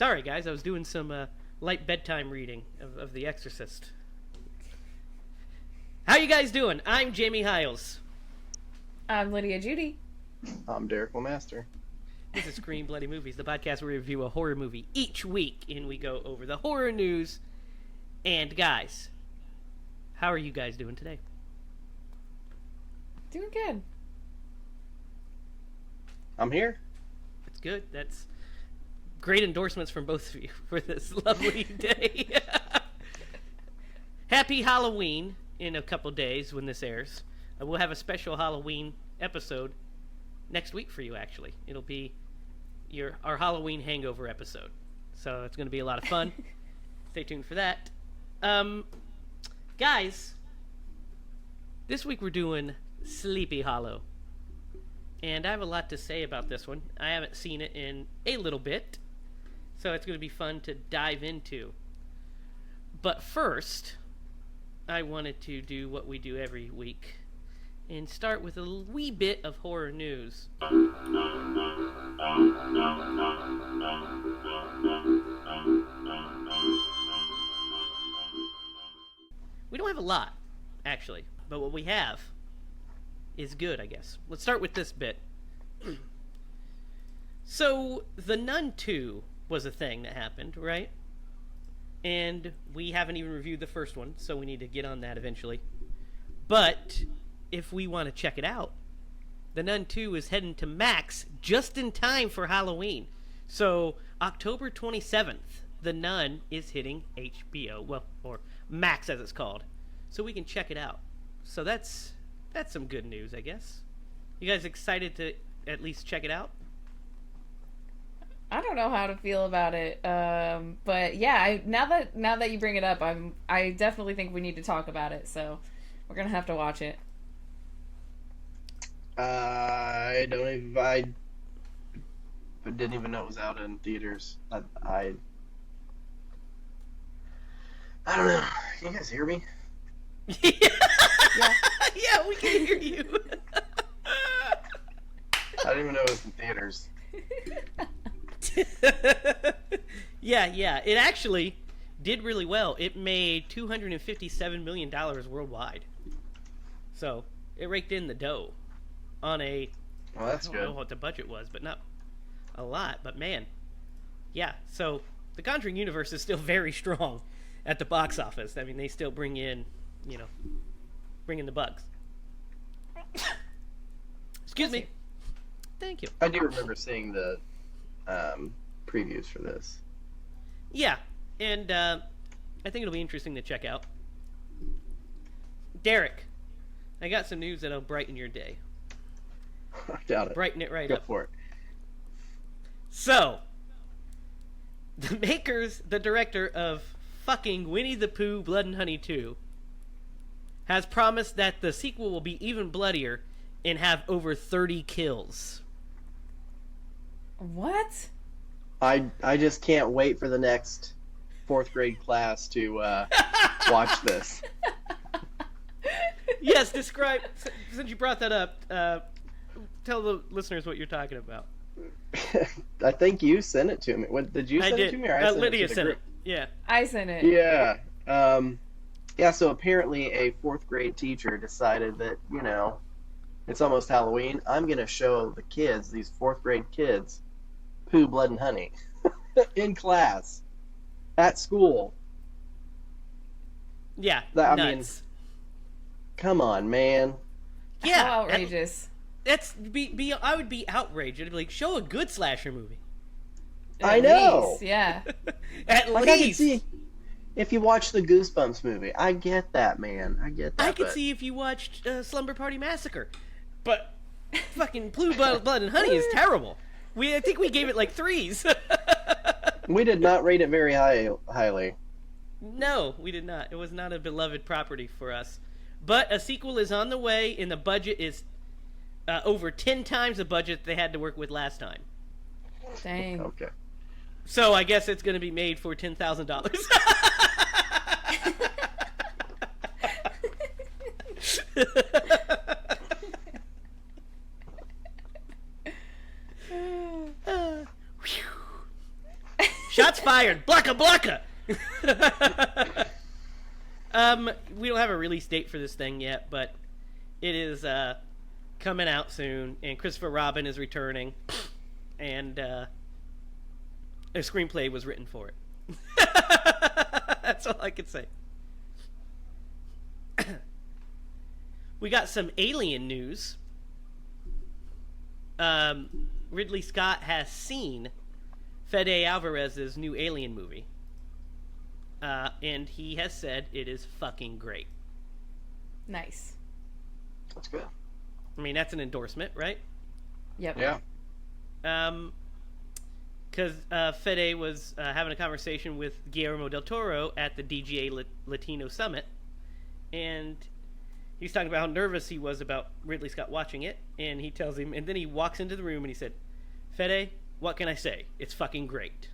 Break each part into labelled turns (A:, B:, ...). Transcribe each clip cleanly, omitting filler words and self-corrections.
A: Sorry, guys, I was doing some light bedtime reading of The Exorcist. How you guys doing? I'm Jamie Hiles.
B: I'm Lydia Judy.
C: I'm Derek Lemaster.
A: This is Scream Bloody Movies, the podcast where we review a horror movie each week, and we go over the horror news. And guys, how are you guys doing today?
B: Doing good.
C: I'm here.
A: That's good. That's great endorsements from both of you for this lovely day. Happy Halloween in a couple days when this airs. We'll have a special Halloween episode next week for you, actually. It'll be our Halloween hangover episode. So it's going to be a lot of fun. Stay tuned for that. Guys, this week we're doing Sleepy Hallow. And I have a lot to say about this one. I haven't seen it in a little bit, so it's going to be fun to dive into. But first, I wanted to do what we do every week and start with a wee bit of horror news. We don't have a lot, actually, but what we have is good, I guess. Let's start with this bit. So, The Nun 2 was a thing that happened, right? And we haven't even reviewed the first one, so we need to get on that eventually. But if we want to check it out, The Nun 2 is heading to Max just in time for Halloween. So, October 27th, The Nun is hitting HBO, well, or Max as it's called. So we can check it out. So that's some good news, I guess. You guys excited to at least check it out?
B: I don't know how to feel about it, but yeah. Now that you bring it up, I definitely think we need to talk about it. So we're gonna have to watch it.
C: I didn't even know it was out in theaters. I don't know. Can you guys hear me?
A: Yeah. Yeah, we can hear you.
C: I didn't even know it was in theaters.
A: Yeah. It actually did really well. It made $257 million worldwide. So, it raked in the dough on a...
C: Well, that's
A: I
C: good.
A: don't know what the budget was, but not a lot. But man, yeah. So, the Conjuring universe is still very strong at the box office. I mean, they still bring in the bugs. Excuse me. Thank you.
C: I do remember seeing the previews for this.
A: Yeah, and I think it'll be interesting to check out. Derek, I got some news that'll brighten your day.
C: I doubt it.
A: Brighten it right
C: Go
A: up.
C: for it.
A: So, the director of fucking Winnie the Pooh Blood and Honey 2 has promised that the sequel will be even bloodier and have over 30 kills.
B: What?
C: I just can't wait for the next fourth grade class to watch this.
A: Yes, describe, since you brought that up, tell the listeners what you're talking about.
C: I think you sent it to me. What did you send it to me? Or I sent
A: Lydia
C: it to the
A: sent
C: group?
A: it. Yeah.
B: I sent it.
C: Yeah. Yeah, so apparently a fourth grade teacher decided that, it's almost Halloween. I'm going to show the kids, these fourth grade kids, Pooh, Blood, and Honey in class at school.
A: Yeah,
C: I
A: nuts.
C: mean, come on, man.
A: Yeah,
B: How outrageous.
A: I would be outraged. I'd be like, show a good slasher movie.
C: I know.
B: Least, yeah.
A: At
C: Like, I could
A: least.
C: see if you watch the Goosebumps movie. I get that, man. I get that.
A: I could
C: but...
A: see if you watched Slumber Party Massacre. But fucking Blue Blood and Honey is terrible. I think we gave it like 3s.
C: We did not rate it very highly.
A: No, we did not. It was not a beloved property for us. But a sequel is on the way, and the budget is over 10 times the budget they had to work with last time.
B: Dang.
C: Okay.
A: So I guess it's going to be made for $10,000. Shots fired. Blocka, blocka. We don't have a release date for this thing yet, but it is coming out soon, and Christopher Robin is returning, and a screenplay was written for it. That's all I can say. We got some Alien news. Ridley Scott has seen Fede Alvarez's new Alien movie. And he has said it is fucking great.
B: Nice.
C: That's good.
A: I mean, that's an endorsement, right?
B: Yep.
C: Yeah.
A: Because Fede was having a conversation with Guillermo del Toro at the DGA Latino Summit, and he was talking about how nervous he was about Ridley Scott watching it, and he tells him, and then he walks into the room and he said, Fede, what can I say? It's fucking great.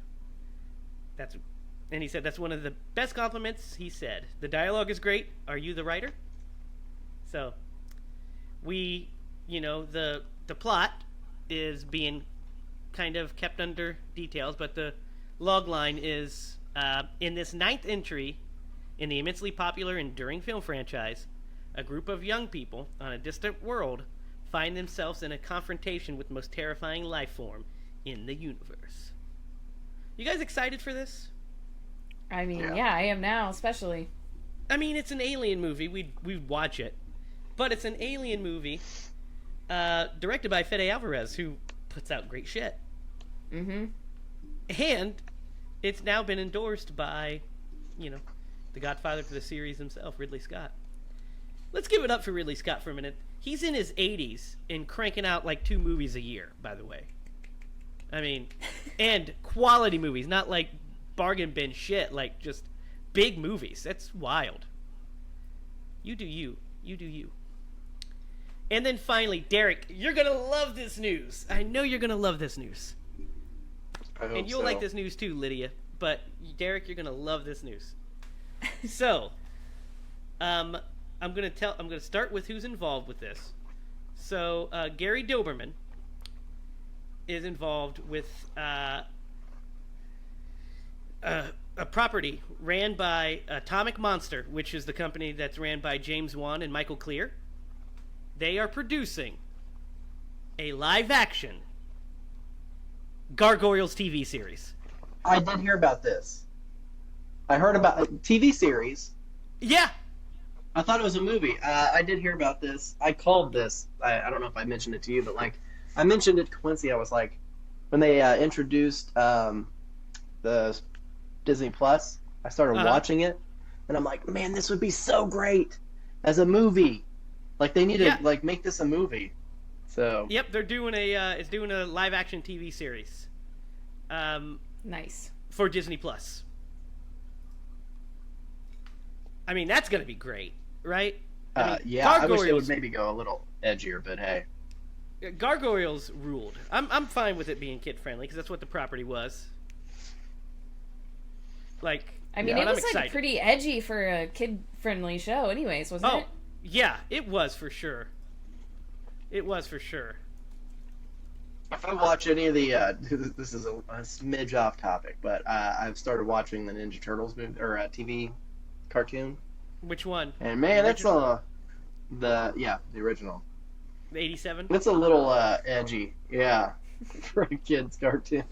A: And he said that's one of the best compliments he said. The dialogue is great. Are you the writer? So, the plot is being kind of kept under details, but the log line is, in this 9th entry in the immensely popular enduring film franchise, a group of young people on a distant world find themselves in a confrontation with the most terrifying life form in the universe. You guys excited for this?
B: I mean, yeah, I am now, especially.
A: I mean, it's an Alien movie. We'd watch it. But it's an Alien movie directed by Fede Alvarez, who puts out great shit.
B: Mm-hmm.
A: And it's now been endorsed by, the godfather to the series himself, Ridley Scott. Let's give it up for Ridley Scott for a minute. He's in his 80s and cranking out like 2 movies a year, by the way. I mean, and quality movies, not like bargain bin shit, like just big movies. That's wild. You do you. You do you. And then finally, Derek, you're going to love this news. I know you're going to love this news. And you'll like this news too, Lydia. But Derek, you're going to love this news. So, I'm going to start with who's involved with this. So, Gary Doberman is involved with a property ran by Atomic Monster, which is the company that's ran by James Wan and Michael Clear. They are producing a live-action Gargoyles TV series.
C: I did hear about this. I heard about a TV series.
A: Yeah.
C: I thought it was a movie. I did hear about this. I called this. I don't know if I mentioned it to you, but I mentioned it to Quincy. I was like, when they introduced the Disney Plus, I started watching it, and I'm like, man, this would be so great as a movie. Like they need to make this a movie. So
A: yep, they're doing a live action TV series.
B: Nice
A: for Disney Plus. I mean, that's gonna be great, right?
C: I wish they would maybe go a little edgier, but hey.
A: Gargoyles ruled. I'm fine with it being kid friendly because that's what the property was. Like,
B: I mean, it was like pretty edgy for a kid friendly show, anyways, wasn't it?
A: Yeah, it was for sure. It was for sure.
C: If I watch any of the, this is a smidge off topic, but I've started watching the Ninja Turtles movie or TV cartoon.
A: Which one?
C: And man, that's the original.
A: The 87?
C: It's a little edgy, yeah, for a kid's cartoon.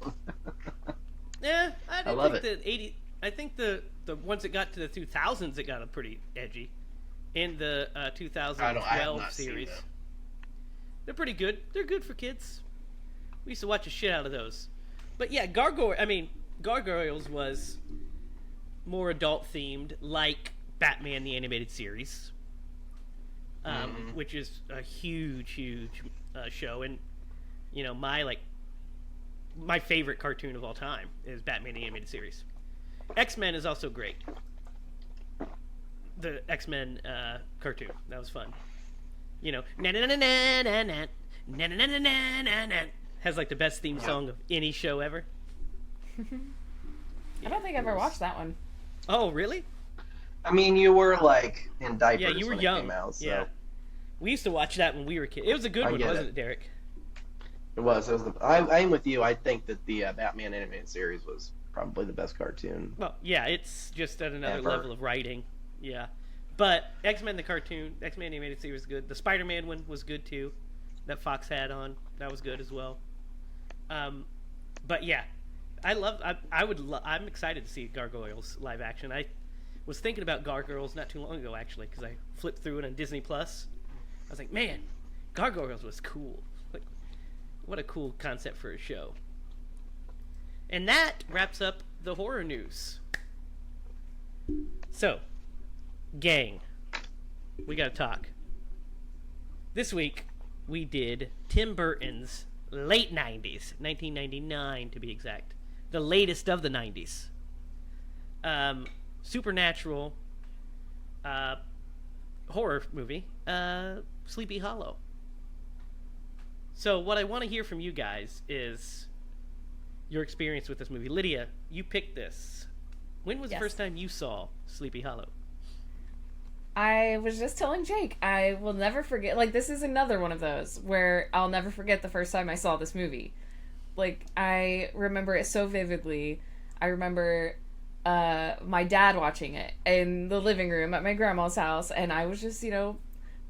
A: Yeah, I
C: love
A: think the 80. I think the once it got to the 2000s, it got a pretty edgy. In the 2012 series, they're pretty good. They're good for kids. We used to watch the shit out of those. But yeah, Gargoyles was more adult themed, like Batman the Animated Series, which is a huge show. And my favorite cartoon of all time is Batman the Animated Series. X-Men is also great. The X-Men cartoon, that was fun. Has like the best theme song of any show ever.
B: I don't think I ever watched that one.
A: Oh, really?
C: I mean, you were like in diapers.
A: Yeah, you were
C: when
A: young.
C: It came out, so.
A: Yeah, we used to watch that when we were kids. It was a good one, wasn't it, Derek?
C: It was. I'm with you. I think that the Batman animated series was probably the best cartoon
A: Well, yeah, it's just at another
C: ever.
A: level of writing. Yeah. But X-Men the cartoon, X-Men animated series was good. The Spider-Man one was good too. That Fox had on. That was good as well. But yeah, I'm excited to see Gargoyles live action. I was thinking about Gargoyles not too long ago actually because I flipped through it on Disney Plus. I was like, man, Gargoyles was cool. Like, what a cool concept for a show. And that wraps up the horror news. So, gang, we gotta talk. This week, we did Tim Burton's late 90s, 1999 to be exact. The latest of the 90s. Supernatural horror movie, Sleepy Hallow. So what I want to hear from you guys is your experience with this movie. Lydia, you picked this. When was the first time you saw Sleepy Hallow?
B: I was just telling Jake, I will never forget. Like, this is another one of those where I'll never forget the first time I saw this movie. Like, I remember it so vividly. I remember my dad watching it in the living room at my grandma's house, and I was just,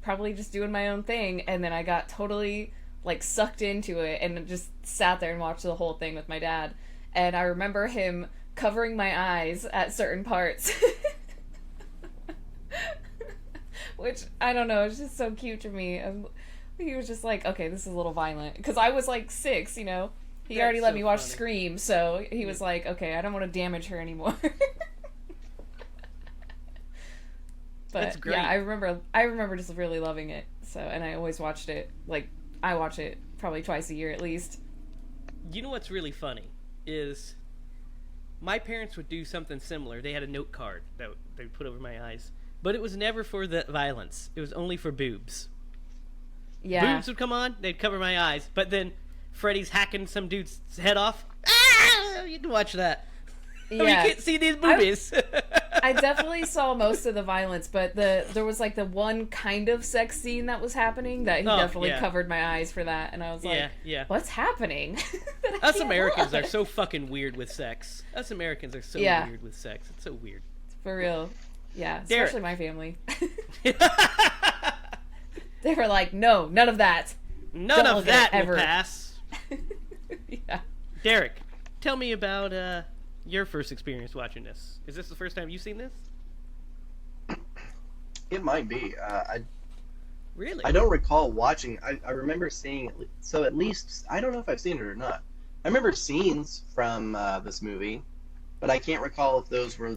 B: probably just doing my own thing, and then I got totally, sucked into it and just sat there and watched the whole thing with my dad. And I remember him covering my eyes at certain parts. Which, I don't know, it's just so cute to me. He was just like, okay, this is a little violent. Because I was 6, He
A: That's
B: already let
A: so
B: me watch
A: funny.
B: Scream, so he was like, okay, I don't want to damage her anymore. But
A: That's great.
B: yeah, I remember just really loving it. So, and I always watched it, I watch it probably twice a year at least.
A: You know what's really funny is my parents would do something similar. They had a note card that they would put over my eyes. But it was never for the violence. It was only for boobs.
B: Yeah.
A: Boobs would come on, they'd cover my eyes. But then Freddy's hacking some dude's head off. Ah! You can watch that.
B: Yeah.
A: You can't see these boobies.
B: I definitely saw most of the violence, but there was the one kind of sex scene that was happening that he definitely covered my eyes for that, and I was like,
A: yeah.
B: what's happening? That I
A: Us
B: can't
A: Americans
B: watch?
A: are so fucking weird with sex. Us Americans are so weird with sex. It's so weird.
B: For real. Yeah,
A: Derek.
B: especially my family. They were like, no, none of that.
A: None
B: Don't
A: of
B: look at
A: that
B: it
A: will
B: ever.
A: pass.
B: Yeah.
A: Derek, tell me about your first experience watching this. Is this the first time you've seen this?
C: It might be.
A: Really?
C: I don't recall watching. I remember seeing it. So at least I don't know if I've seen it or not. I remember scenes from this movie, but I can't recall if those were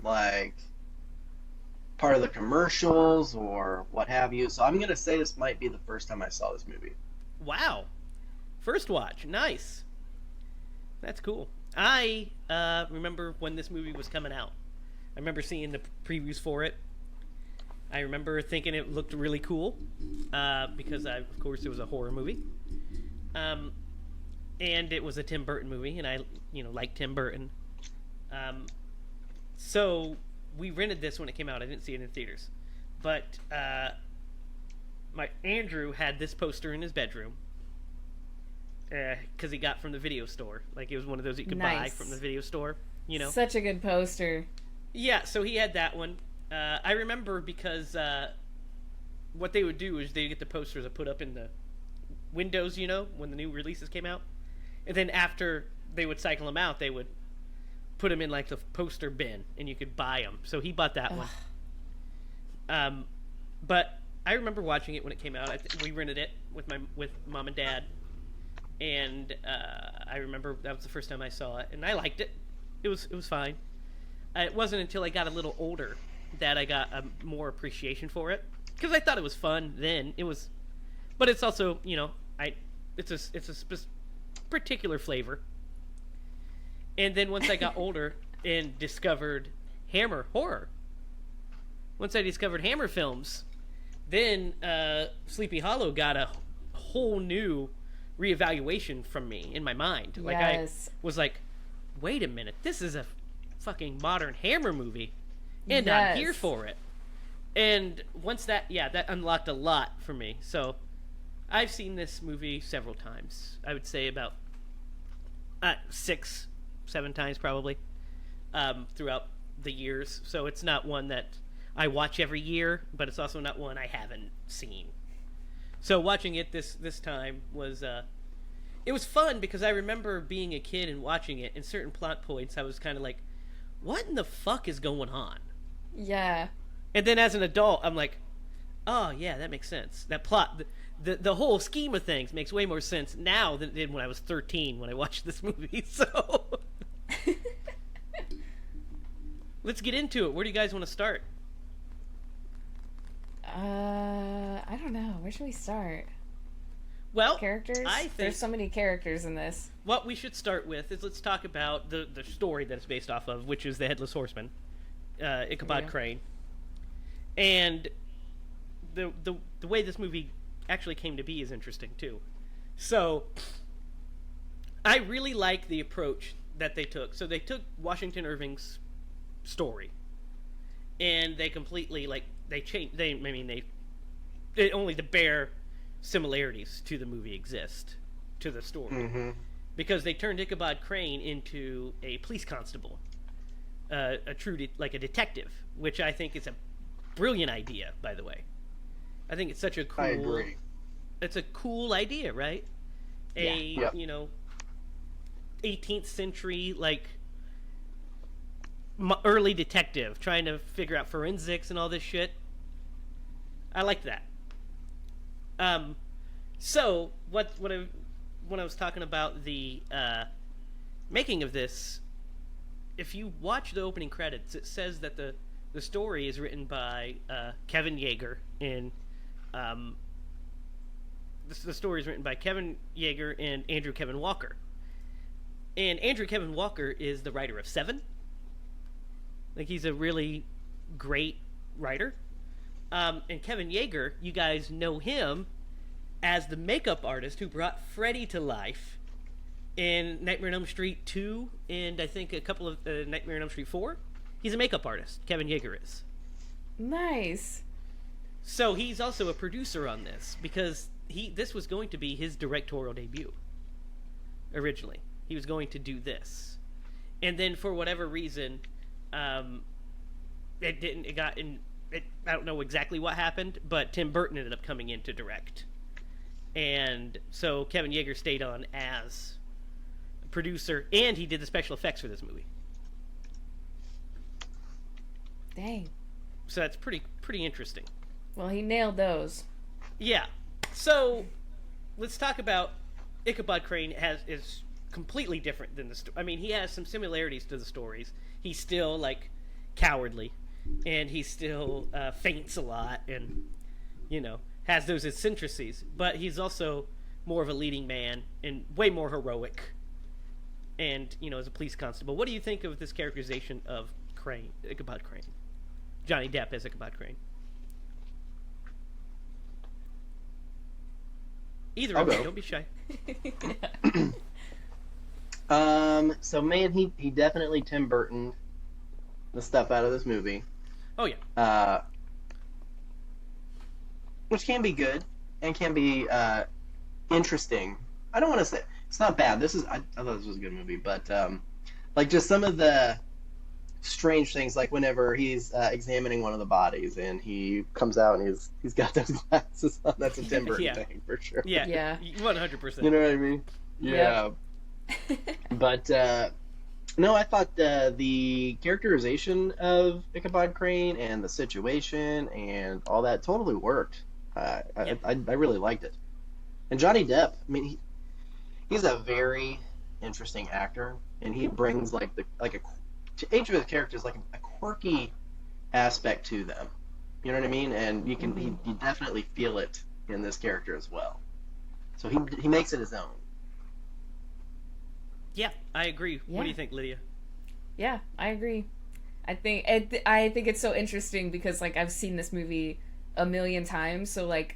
C: part of the commercials or what have you. So I'm gonna say this might be the first time I saw this movie.
A: Wow. First watch. Nice. That's cool. I remember when this movie was coming out. I remember seeing the previews for it. I remember thinking it looked really cool because, of course, it was a horror movie. And it was a Tim Burton movie, and I, like Tim Burton. So we rented this when it came out. I didn't see it in theaters. But my Andrew had this poster in his bedroom because he got from the video store. It was one of those you could buy
B: Nice.
A: from the video store,
B: Such a good poster.
A: Yeah, so he had that one. I remember because what they would do is they'd get the posters and put up in the windows, when the new releases came out. And then after they would cycle them out, they would put them in the poster bin, and you could buy them. So he bought that one. But I remember watching it when it came out. We rented it with mom and dad, and I remember that was the first time I saw it, and I liked it. It was fine. It wasn't until I got a little older that I got a more appreciation for it, because I thought it was fun then. But it's also it's a particular flavor. And then once I got older and discovered Hammer horror, once I discovered Hammer films, then Sleepy Hollow got a whole new reevaluation from me in my mind.
B: Yes.
A: I was like, wait a minute, this is a fucking modern Hammer movie, and
B: Yes.
A: I'm here for it. And once that unlocked a lot for me. So I've seen this movie several times. I would say about 6-7 times probably. throughout the years. So it's not one that I watch every year, but it's also not one I haven't seen. So watching it this time was it was fun because I remember being a kid and watching it, and certain plot points I was kind of like, what in the fuck is going on?
B: Yeah.
A: And then as an adult, I'm like, oh yeah, that makes sense. That plot, the whole scheme of things makes way more sense now than it did when I was 13 when I watched this movie. So let's get into it. Where do you guys want to start?
B: I don't know. Where should we start?
A: Well,
B: Characters?
A: I think
B: There's so many characters in this.
A: what we should start with is let's talk about the story that it's based off of, which is the Headless Horseman, Ichabod
B: Yeah.
A: Crane. And the way this movie actually came to be is interesting too. So I really like the approach that they took. So they took Washington Irving's story and they completely they changed. Only the bare similarities to the movie exist to the story,
C: Mm-hmm.
A: because they turned Ichabod Crane into a police constable, a detective, which I think is a brilliant idea. By the way, I think it's such a cool.
C: I agree.
A: It's a cool idea, right?
C: Yep.
A: 18th century early detective trying to figure out forensics and all this shit. I like that. So when I was talking about the making of this, if you watch the opening credits, it says that the story is written by Kevin Yeager and the story is written by Kevin Yeager and Andrew Kevin Walker. And Andrew Kevin Walker is the writer of Seven. He's a really great writer. And Kevin Yeager, you guys know him as the makeup artist who brought Freddy to life in Nightmare on Elm Street 2 and I think a couple of Nightmare on Elm Street 4. He's a makeup artist. Kevin Yeager is.
B: Nice.
A: So he's also a producer on this because this was going to be his directorial debut. Originally, he was going to do this, and then for whatever reason, it didn't. It got in. I don't know exactly what happened, but Tim Burton ended up coming in to direct, and so Kevin Yeager stayed on as a producer, and he did the special effects for this movie.
B: Dang.
A: So that's pretty interesting.
B: Well, he nailed those.
A: Yeah. So let's talk about Ichabod Crane is completely different than the story. I mean, he has some similarities to the stories. He's still cowardly, and he still faints a lot, and has those eccentricities. But he's also more of a leading man and way more heroic. And as a police constable, what do you think of this characterization of Crane, Ichabod Crane, Johnny Depp as Ichabod Crane? Either
C: I'll
A: of you,
C: go.
A: don't be shy.
C: So man, he definitely Tim Burton the stuff out of this movie.
A: Oh yeah.
C: Which can be good and can be interesting. I don't want to say it's not bad. I thought this was a good movie, but just some of the strange things, like whenever he's examining one of the bodies and he comes out and he's got those glasses on. That's a Tim Burton
A: Yeah.
C: thing for sure.
A: Yeah.
B: Yeah.
A: 100%.
C: You know what I mean? Yeah. But no, I thought the characterization of Ichabod Crane and the situation and all that totally worked. I really liked it. And Johnny Depp, I mean, he's a very interesting actor, and he brings to each of his characters a quirky aspect to them. You know what I mean? And you definitely feel it in this character as well. So he makes it his own.
A: Yeah, I agree.
B: Yeah.
A: What do you think, Lydia?
B: Yeah, I agree. I think it's so interesting because I've seen this movie a million times. So I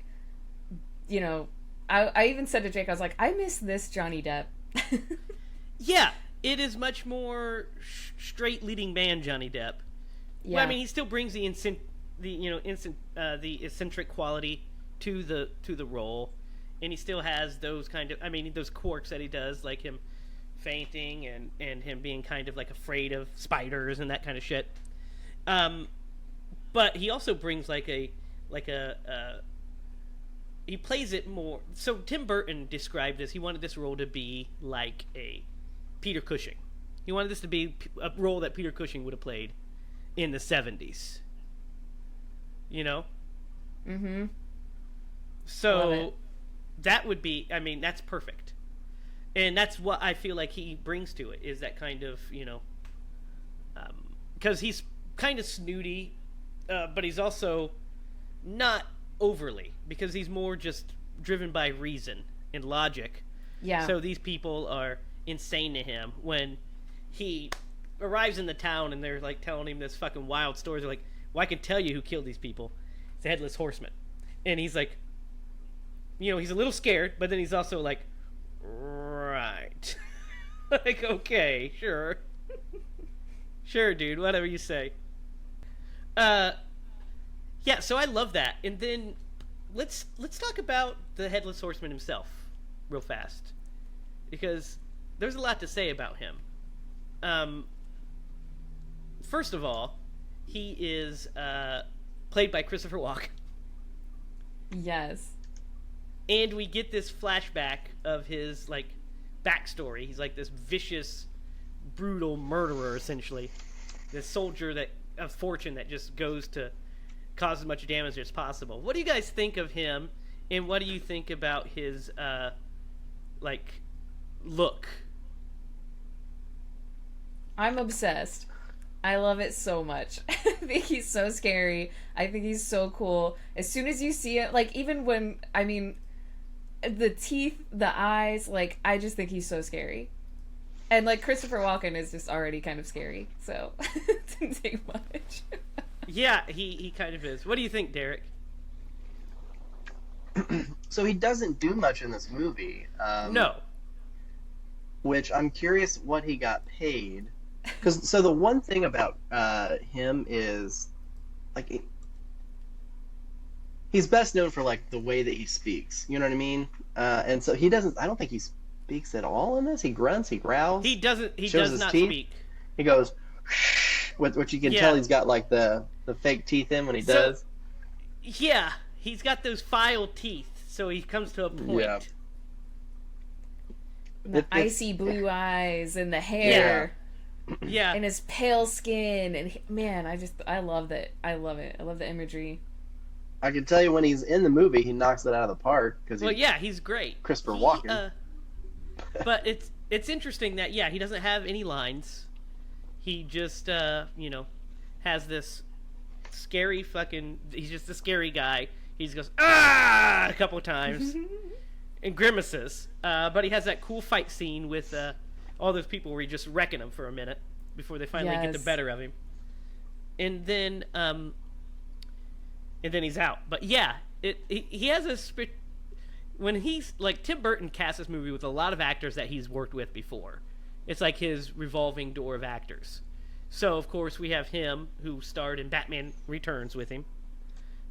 B: even said to Jake, I was like, I miss this Johnny Depp.
A: Yeah, it is much more straight leading man Johnny Depp.
B: Yeah.
A: Well, I mean, he still brings the eccentric quality to the role, and he still has those those quirks that he does, like him fainting and him being kind of like afraid of spiders and that kind of shit. But he also brings he plays it more. So Tim Burton described this. He wanted this role to be like a Peter Cushing. He wanted this to be a role that Peter Cushing would have played in the 70s. You know?
B: Mm-hmm.
A: So that would be, I mean, that's perfect. And that's what I feel like he brings to it, is that kind of, you know, because he's kind of snooty, but he's also not overly, because he's more just driven by reason and logic.
B: Yeah.
A: So these people are insane to him when he arrives in the town and they're like telling him this fucking wild story. They're like, well, I can tell you who killed these people. It's the Headless Horseman. And he's like, you know, he's a little scared, but then he's also like, right. Like, okay, sure. Sure, dude, whatever you say. Yeah, so I love that. And then let's talk about the Headless Horseman himself real fast, because there's a lot to say about him. First of all, he is played by Christopher Walken.
B: Yes.
A: And we get this flashback of his, like, backstory. He's like this vicious, brutal murderer, essentially. This soldier of fortune that just goes to cause as much damage as possible. What do you guys think of him, and what do you think about his, look?
B: I'm obsessed. I love it so much. I think he's so scary. I think he's so cool. As soon as you see it, like, even when, I mean, the teeth, the eyes, like, I just think he's so scary. And, like, Christopher Walken is just already kind of scary, so it didn't take much.
A: Yeah, he kind of is. What do you think, Derek?
C: So he doesn't do much in this movie.
A: No.
C: Which I'm curious what he got paid. So the one thing about him is, like, he's best known for, like, the way that he speaks. You know what I mean? And so he doesn't. I don't think he speaks at all in this. He grunts. He growls.
A: He doesn't. He
C: shows
A: does
C: his
A: not
C: teeth.
A: speak.
C: He goes, which you can tell he's got, like, the fake teeth in when he does.
A: Yeah, he's got those file teeth, so he comes to a point.
C: Yeah.
B: The icy blue eyes and the hair.
A: Yeah.
B: And his pale skin. And man, I love that. I love it. I love the imagery.
C: I can tell you when he's in the movie, he knocks it out of the park.
A: He's great.
C: Christopher Walken.
A: But it's interesting that, he doesn't have any lines. He just, has this scary he's just a scary guy. He just goes, ah, a couple of times. And grimaces. But he has that cool fight scene with all those people where he just wrecking them for a minute before they finally get the better of him. And then he's out. But yeah, he has a when he's like, Tim Burton cast this movie with a lot of actors that he's worked with before. It's like his revolving door of actors. So of course we have him, who starred in Batman Returns with him.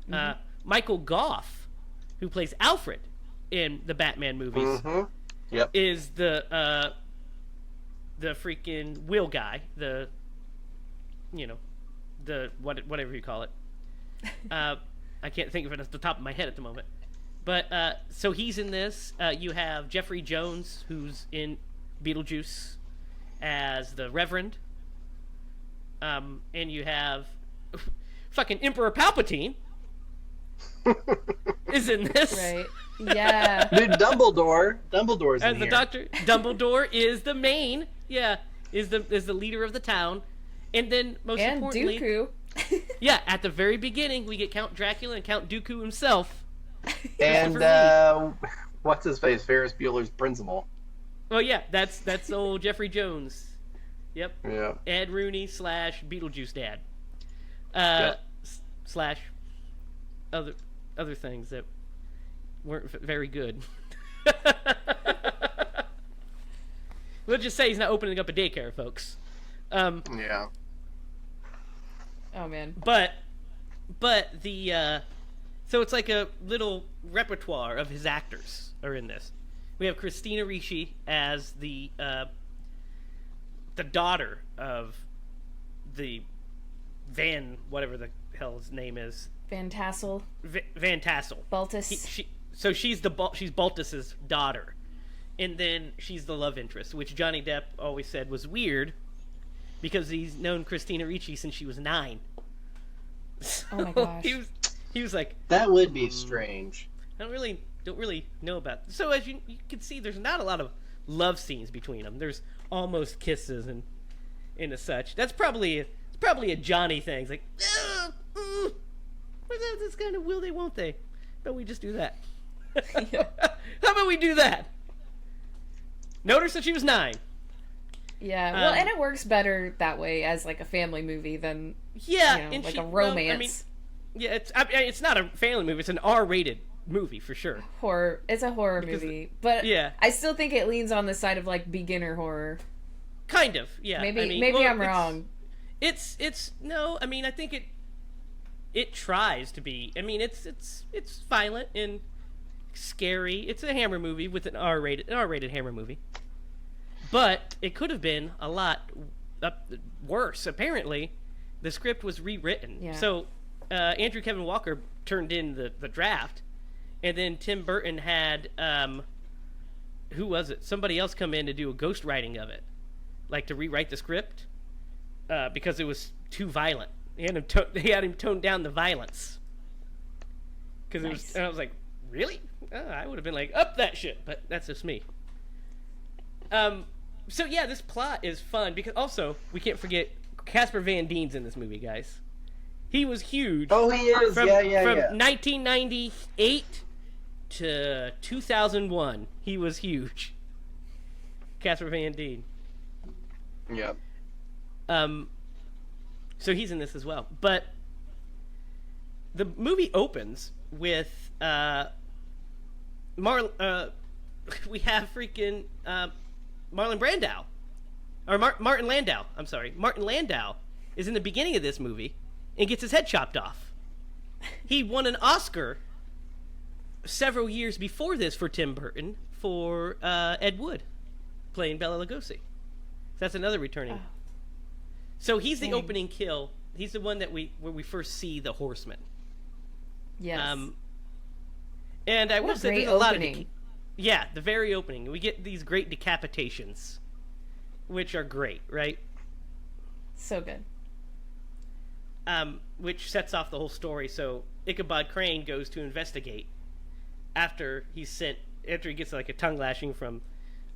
A: Mm-hmm. Michael Gough, who plays Alfred in the Batman movies,
C: mm-hmm. Yep.
A: is the freaking wheel guy, whatever you call it. I can't think of it off the top of my head at the moment. But so he's in this. You have Jeffrey Jones, who's in Beetlejuice as the Reverend. And you have fucking Emperor Palpatine is in this.
B: Right. Yeah.
C: Dude, Dumbledore's
A: as
C: in
A: the
C: here.
A: Doctor. Dumbledore is the main. Yeah, is the leader of the town. And then most importantly,
B: Dooku.
A: Yeah, at the very beginning we get Count Dracula and Count Dooku himself.
C: And what's his face? Ferris Bueller's principal.
A: Oh yeah, that's old Jeffrey Jones. Yep.
C: Yeah.
A: Ed Rooney / Beetlejuice dad. Slash other things that weren't very good. We'll just say he's not opening up a daycare, folks.
C: Yeah.
B: Oh man.
A: But the so it's like a little repertoire of his actors are in this. We have Christina Ricci as the the daughter of the whatever the hell his name is.
B: Van Tassel.
A: Van Tassel.
B: Baltus.
A: So she's Baltus's daughter. And then she's the love interest, which Johnny Depp always said was weird because he's known Christina Ricci since she was 9. So
B: oh my gosh.
A: He was like,
C: that would be strange.
A: I don't really know about. So as you can see, there's not a lot of love scenes between them. There's almost kisses and a such. That's probably a Johnny thing. It's like, that's kind of will they, won't they? But we just do that.
B: Yeah.
A: How about we do that? Notice that she was 9.
B: Yeah, well, and it works better that way as like a family movie than
A: and
B: like a romance.
A: It's not a family movie. It's an R-rated movie for sure.
B: Horror. It's a horror movie, but I still think it leans on the side of like beginner horror.
A: Kind of, yeah.
B: Maybe I'm wrong.
A: It's no. I mean, I think it tries to be. I mean, it's violent and scary. It's a Hammer movie with an R-rated Hammer movie. But it could have been a lot worse. Apparently, the script was rewritten. Yeah. So Andrew Kevin Walker turned in the draft, and then Tim Burton had who was it? Somebody else come in to do a ghostwriting of it, like to rewrite the script because it was too violent. He had him tone down the violence because it was. And I was like, really? I would have been like, up that shit. But that's just me. So yeah, this plot is fun because also we can't forget Casper Van Dien's in this movie, guys. He was huge.
C: Oh, he is. From
A: 1998 to 2001, he was huge. Casper Van Dien.
C: Yep.
A: So he's in this as well. But the movie opens with we have freaking Martin Landau. I'm sorry. Martin Landau is in the beginning of this movie and gets his head chopped off. He won an Oscar several years before this for Tim Burton for Ed Wood playing Bela Lugosi. That's another returning. Oh. So he's the opening kill. He's the one where we first see the Horseman.
B: Yes.
A: And I will say there's a lot of the very opening. We get these great decapitations, which are great, right?
B: So good.
A: Which sets off the whole story. So Ichabod Crane goes to investigate after he gets like a tongue lashing from,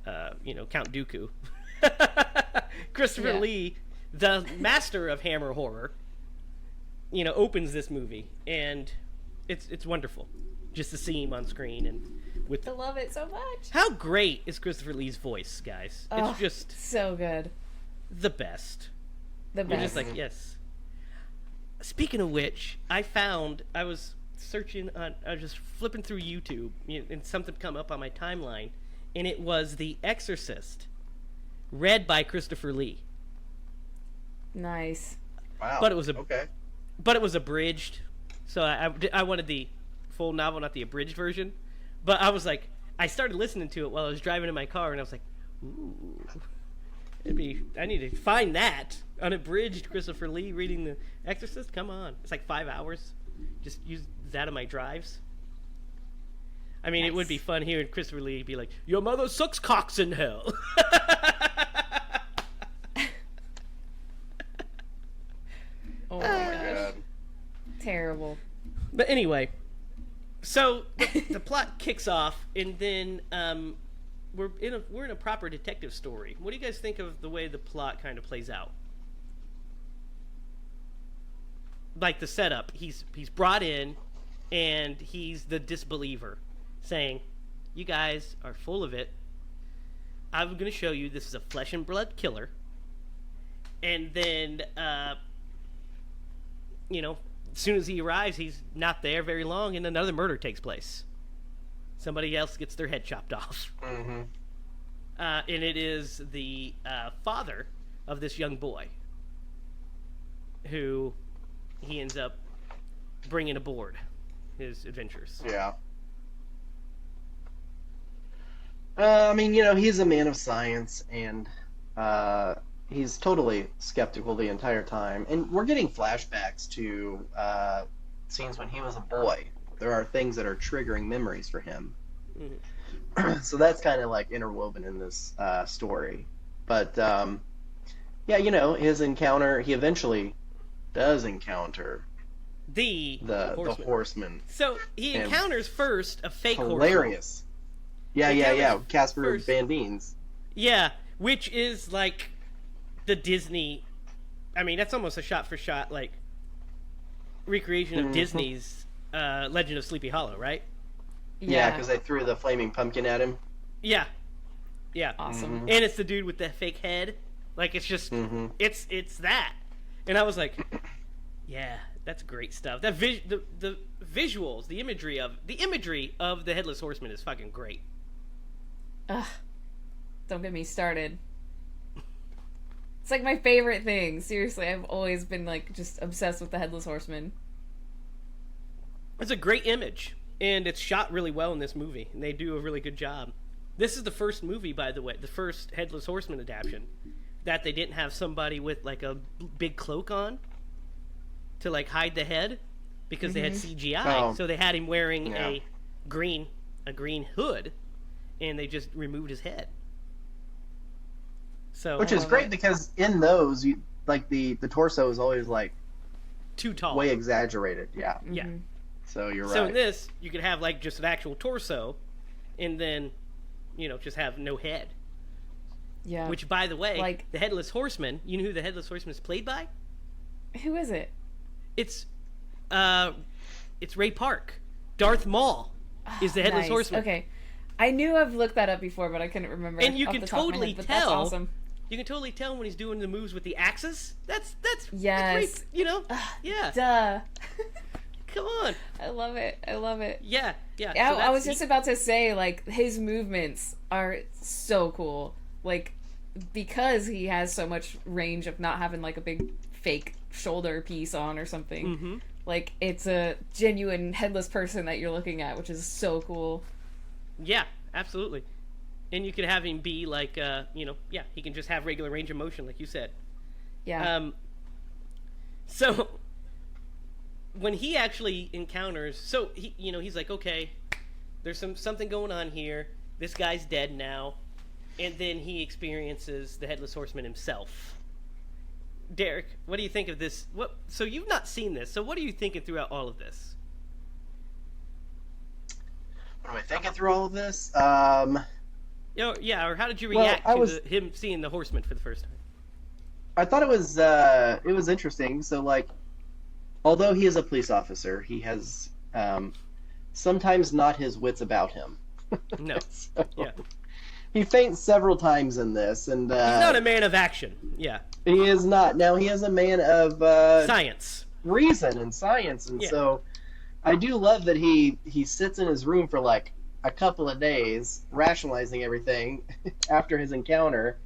A: Count Dooku. Christopher Lee, the master of Hammer horror, opens this movie, and it's wonderful just to see him on screen and
B: I love it so much.
A: How great is Christopher Lee's voice, guys? It's just
B: so good.
A: The best.
B: The best.
A: You're just like, yes. Speaking of which, I was just flipping through YouTube, and something come up on my timeline, and it was The Exorcist, read by Christopher Lee.
B: Nice.
C: Wow.
A: But it was But it was abridged, so I wanted the full novel, not the abridged version. But I was like, I started listening to it while I was driving in my car, and I was like, ooh, I need to find that unabridged Christopher Lee reading The Exorcist. Come on, it's like 5 hours. Just use that on my drives. I mean, It would be fun hearing Christopher Lee be like, "Your mother sucks cocks in hell."
B: Oh my gosh. Terrible.
A: But anyway, so the plot kicks off, and then we're in a proper detective story. What do you guys think of the way the plot kind of plays out? Like the setup, he's brought in, and he's the disbeliever, saying, "You guys are full of it. I'm going to show you this is a flesh and blood killer." And then, as soon as he arrives, he's not there very long, and another murder takes place. Somebody else gets their head chopped off.
C: Mm-hmm.
A: And it is the father of this young boy who he ends up bringing aboard his adventures.
C: Yeah. he's a man of science, and he's totally skeptical the entire time, and we're getting flashbacks to scenes when he was a boy. There are things that are triggering memories for him.
A: Mhm.
C: So that's kind of like interwoven in this story. But yeah, his encounter, he eventually does encounter
A: The
C: the
A: horseman.
C: horseman.
A: So he
C: And
A: encounters first a fake horseman.
C: Hilarious. Yeah,
A: He
C: yeah, yeah.
A: encounters
C: Casper
A: first-
C: Van Dien's.
A: Yeah, which is like the Disney. I mean, that's almost a shot-for-shot like recreation of
C: Mhm.
A: Disney's Legend of Sleepy Hollow, right?
C: Yeah, because they threw the flaming pumpkin at him.
A: Yeah, yeah.
B: Awesome.
C: Mhm.
A: And it's the dude with the fake head. Like it's just
C: Mhm.
A: it's that. And I was like, yeah, that's great stuff. That the visuals, the imagery of the Headless Horseman is fucking great.
B: Ugh. Don't get me started. It's like my favorite thing. Seriously, I've always been like just obsessed with the Headless Horseman.
A: It's a great image, and it's shot really well in this movie, and they do a really good job. This is the first movie, by the way, the first Headless Horseman adaptation, that they didn't have somebody with like a big cloak on to like hide the head, because they had CGI,
C: Oh.
A: so they had him wearing
C: Yeah.
A: a green hood, and they just removed his head. So
C: Which is
B: love
C: great
B: it.
C: because in those, you like the torso is always like
A: too tall.
C: way exaggerated. Yeah.
A: Yeah.
B: Mhm.
C: So you're
A: So
C: right.
A: in this, you could have like just an actual torso, and then, just have no head.
B: Yeah.
A: Which, by the way,
B: Like-
A: the Headless Horseman. You know who the Headless Horseman is played by?
B: Who is it?
A: It's Ray Park. Darth Maul is the Headless
B: Nice.
A: Horseman.
B: Okay. I knew I've looked that up before, but I couldn't remember.
A: And you
B: off
A: can
B: the top of my
A: totally
B: head, but that's
A: tell.
B: awesome.
A: You can totally tell when he's doing the moves with the axes. That's
B: Yes.
A: yeah.
B: Duh.
A: Come on.
B: I love it. I love it.
A: Yeah.
B: I
A: So
B: was just about to say, like, his movements are so cool. Like, because he has so much range of not having, like, a big fake shoulder piece on or something.
A: Mhm.
B: Like, it's a genuine headless person that you're looking at, which is so cool.
A: Yeah, absolutely. And you could have him be like, he can just have regular range of motion, like you said.
B: Yeah.
A: So when he actually encounters, he's like, okay, there's something going on here. This guy's dead now, and then he experiences the Headless Horseman himself. Derek, what do you think of this? So you've not seen this. So what are you thinking throughout all of this?
C: What am I thinking through all of this?
A: Or how did you
C: Well,
A: react
C: I
A: to
C: was-
A: him seeing the Horseman for the first time?
C: I thought it was interesting. So like, although he is a police officer, he has sometimes not his wits about him.
A: No.
C: So,
A: Yeah.
C: He faints several times in this, and
A: He's not a man of action. Yeah.
C: he is not. Now he is a man of
A: Science.
C: reason and science, and
A: Yeah.
C: so I do love that he sits in his room for like a couple of days rationalizing everything after his encounter,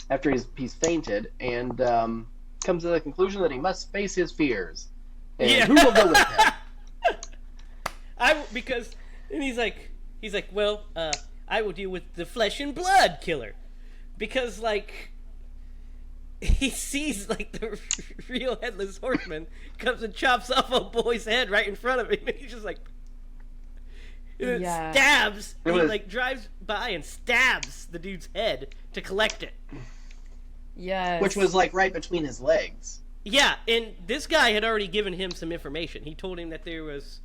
C: after he's fainted, and comes to the conclusion that he must face his fears. And
A: Yeah.
C: who will go with him?
A: He's like, well, I will deal with the flesh and blood killer, because like he sees like the real Headless Horseman comes and chops off a boy's head right in front of him, and he's just like,
B: Yeah.
A: stabs.
C: It
A: He
C: was-
A: like drives by and stabs the dude's head to collect it.
B: Yes.
C: Which was like right between his legs.
A: Yeah, and this guy had already given him some information. He told him that there was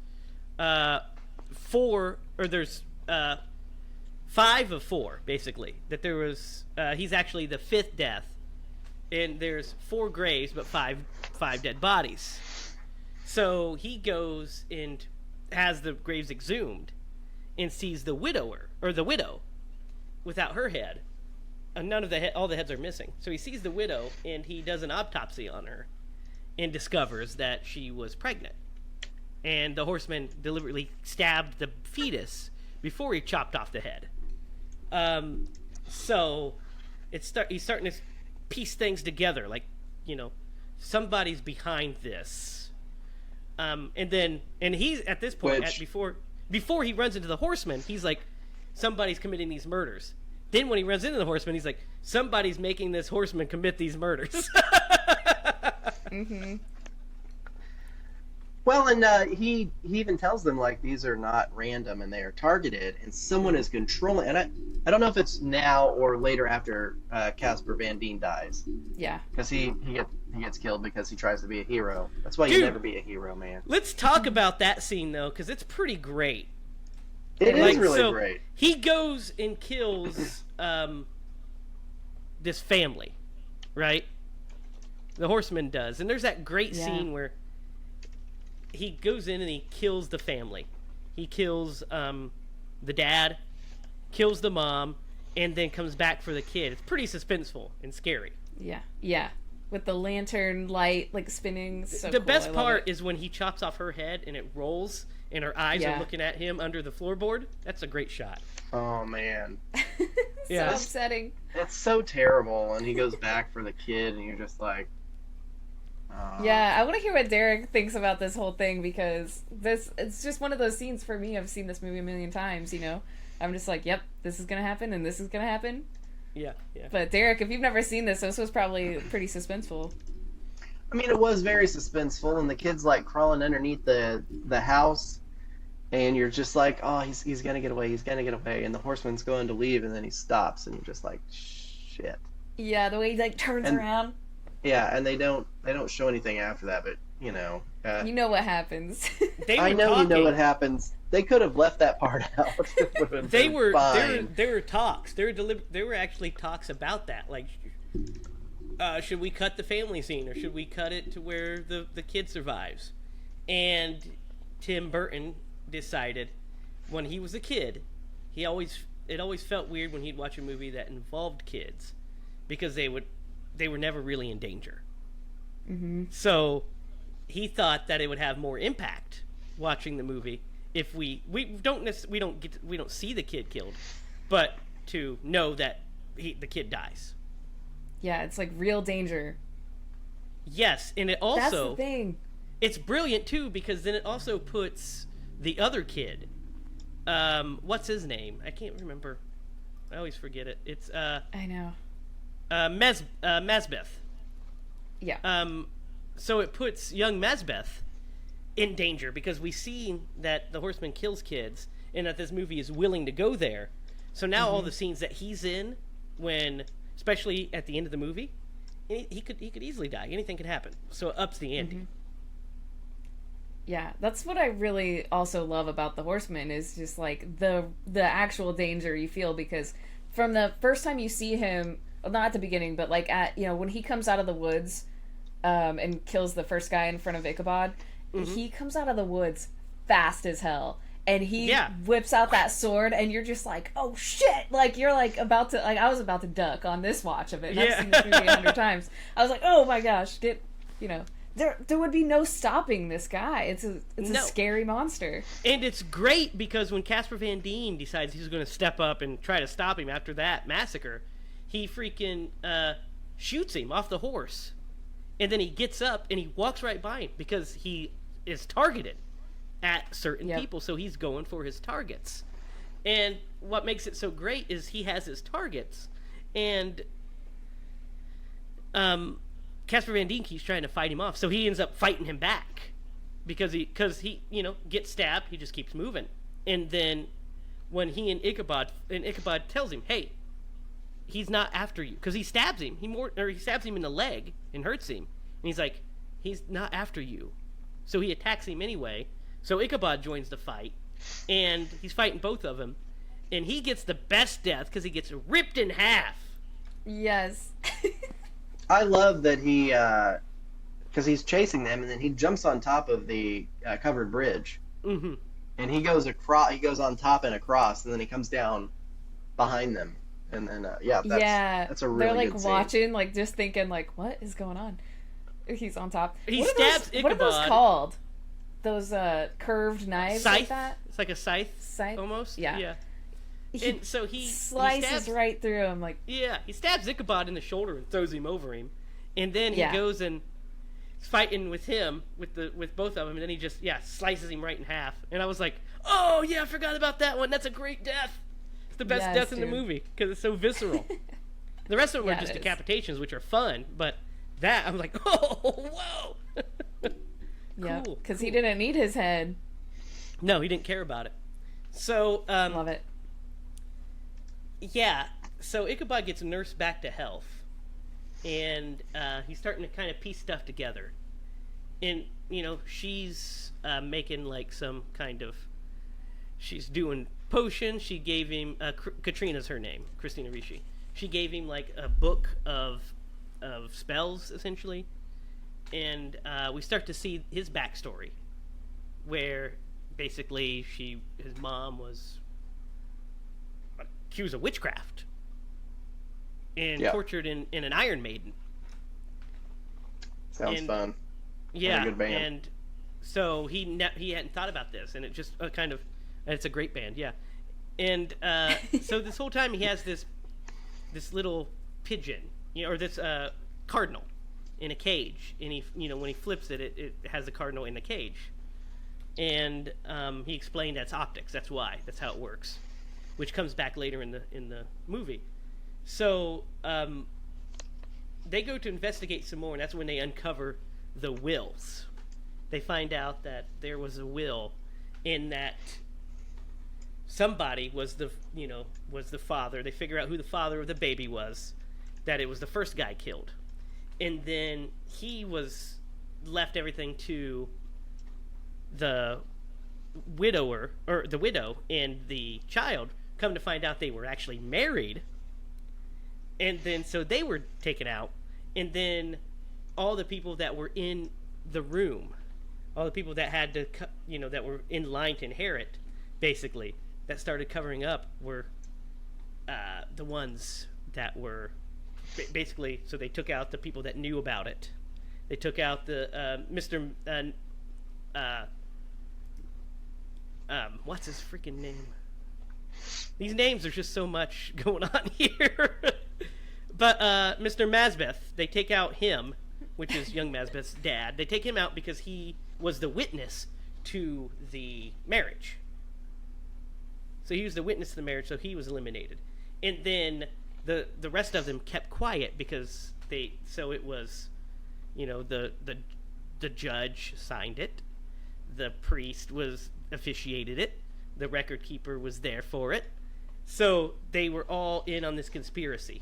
A: there's 5 of 4, basically. That there was, he's actually the 5th death, and there's 4 graves, but five dead bodies. So he goes and has the graves exhumed, and sees the widow, without her head. And all the heads are missing. So he sees the widow, and he does an autopsy on her, and discovers that she was pregnant. And the horseman deliberately stabbed the fetus before he chopped off the head. So he's starting to piece things together, like, somebody's behind this. And he's at this point,
C: Which-
A: before he runs into the horseman, he's like, somebody's committing these murders. Then when he runs into the horseman, he's like, somebody's making this horseman commit these murders.
B: Mm-hmm.
C: Well, and he even tells them like these are not random and they are targeted, and someone is controlling. And I don't know if it's now or later after Casper Van Dien dies.
B: Yeah.
C: Because he gets killed because he tries to be a hero. That's why you never be a hero, man.
A: Let's talk about that scene though, because it's pretty great.
C: It is really great.
A: He goes and kills this family, right? The horseman does, and there's that great scene where he goes in and he kills the family. He kills the dad, kills the mom, and then comes back for the kid. It's pretty suspenseful and scary.
B: Yeah, yeah. With the lantern light like spinning. So
A: the
B: cool.
A: best part is when he chops off her head and it rolls and her eyes are looking at him under the floorboard. That's a great shot.
C: Oh man.
B: So upsetting.
C: It's so terrible, and he goes back for the kid, and you're just like,
B: yeah, I want to hear what Derek thinks about this whole thing, because it's just one of those scenes for me. I've seen this movie a million times, you know. I'm just like, yep, this is going to happen and this is going to happen.
A: Yeah, yeah.
B: But Derek, if you've never seen this was probably pretty suspenseful.
C: I mean, it was very suspenseful, and the kid's like crawling underneath the house, and you're just like, oh, he's going to get away, and the horseman's going to leave, and then he stops, and you're just like, shit.
B: Yeah, the way he like turns around.
C: Yeah, and they don't show anything after that, but you know
B: what happens.
C: I know you know what happens. They could have left that part out.
A: They were talks. There were actually talks about that. Like, should we cut the family scene, or should we cut it to where the kid survives? And Tim Burton decided when he was a kid, it always felt weird when he'd watch a movie that involved kids, because they were never really in danger.
B: Mm-hmm.
A: So he thought that it would have more impact watching the movie if we don't see the kid killed, but to know that the kid dies.
B: Yeah, it's like real danger.
A: Yes, and it also,
B: that's the thing.
A: It's brilliant too, because then it also puts the other kid, what's his name? I can't remember. I always forget it. It's
B: I know.
A: Mazbeth.
B: Yeah.
A: So it puts young Mazbeth in danger, because we see that the horseman kills kids and that this movie is willing to go there. So now all the scenes that he's in, especially at the end of the movie, he could easily die. Anything could happen. So it ups the ante.
B: Mm-hmm. Yeah, that's what I really also love about the horseman, is just like the actual danger you feel, because from the first time you see him, well, not at the beginning, but like when he comes out of the woods and kills the first guy in front of Ichabod, he comes out of the woods fast as hell, and he whips out that sword, and you're just like, oh shit, like you're like about to, like I was about to duck on this watch of it, and I've seen this movie 100 times. I was like, oh my gosh, there would be no stopping this guy. It's a scary monster. And
A: it's great because when Casper Van Dien decides he's going to step up and try to stop him after that massacre, he freaking shoots him off the horse. And then he gets up and he walks right by him, because he is targeted at certain people, so he's going for his targets. And what makes it so great is he has his targets, and Casper Van Dien keeps trying to fight him off, so he ends up fighting him back, because he gets stabbed, he just keeps moving. And then when Ichabod tells him, hey, he's not after you, because he stabs him. He stabs him in the leg and hurts him. And he's like, he's not after you. So he attacks him anyway. So Ichabod joins the fight, and he's fighting both of them. And he gets the best death because he gets ripped in half. Yes.
C: I love that he, because he's chasing them, and then he jumps on top of the covered bridge.
A: Mm-hmm.
C: And he goes across. He goes on top and across, and then he comes down behind them. And then, that's a really
B: they're like
C: good scene.
B: watching, like just thinking, like, what is going on? He's on top.
A: He stabs Ichabod.
B: What are those called? Those curved knives
A: scythe?
B: Like that?
A: It's like a scythe almost.
B: Yeah.
A: And so he
B: slices right through him, like.
A: Yeah, he stabs Ichabod in the shoulder and throws him over him, and then he goes and is fighting with him with both of them, and then he just slices him right in half. And I was like, oh yeah, I forgot about that one. That's a great death. It's the best death in the movie because it's so visceral. The rest of them are just decapitations, which are fun, but that, I was like, oh, whoa!
B: Yeah,
A: cool.
B: because he didn't need his head.
A: No, he didn't care about it. So,
B: love it.
A: Yeah, so Ichabod gets nursed back to health, and he's starting to kind of piece stuff together. And, you know, she's making like some kind of, she's doing potions. She gave him, Katrina's her name, Christina Ricci. She gave him like a book of spells, essentially. And we start to see his backstory, where basically his mom was accused of witchcraft and tortured in an Iron Maiden.
C: Sounds fun.
A: Yeah,
C: good band.
A: And so he hadn't thought about this, and it just kind of, and it's a great band, yeah. And so this whole time he has this little pigeon, or this cardinal in a cage, and when he flips it, it has the cardinal in the cage. And he explained that's optics. That's why. That's how it works, which comes back later in the movie. So they go to investigate some more, and that's when they uncover the wills. They find out that there was a will, in that somebody was the father. They figure out who the father of the baby was. That it was the first guy killed, and then he was left everything to the widower, or the widow, and the child. Come to find out they were actually married, and then so they were taken out, and then all the people that were in the room, all the people that had to that were in line to inherit, basically, that started covering up, were the ones that were basically, so they took out the people that knew about it. They took out the Mr. What's his freaking name? These names, there's just so much going on here. But Mr. Mazbeth, they take out him, which is young Mazbeth's dad. They take him out because he was the witness to the marriage. So he was the witness to the marriage, so he was eliminated. And then the rest of them kept quiet because it was, the judge signed it, the priest officiated it, the record keeper was there for it, so they were all in on this conspiracy.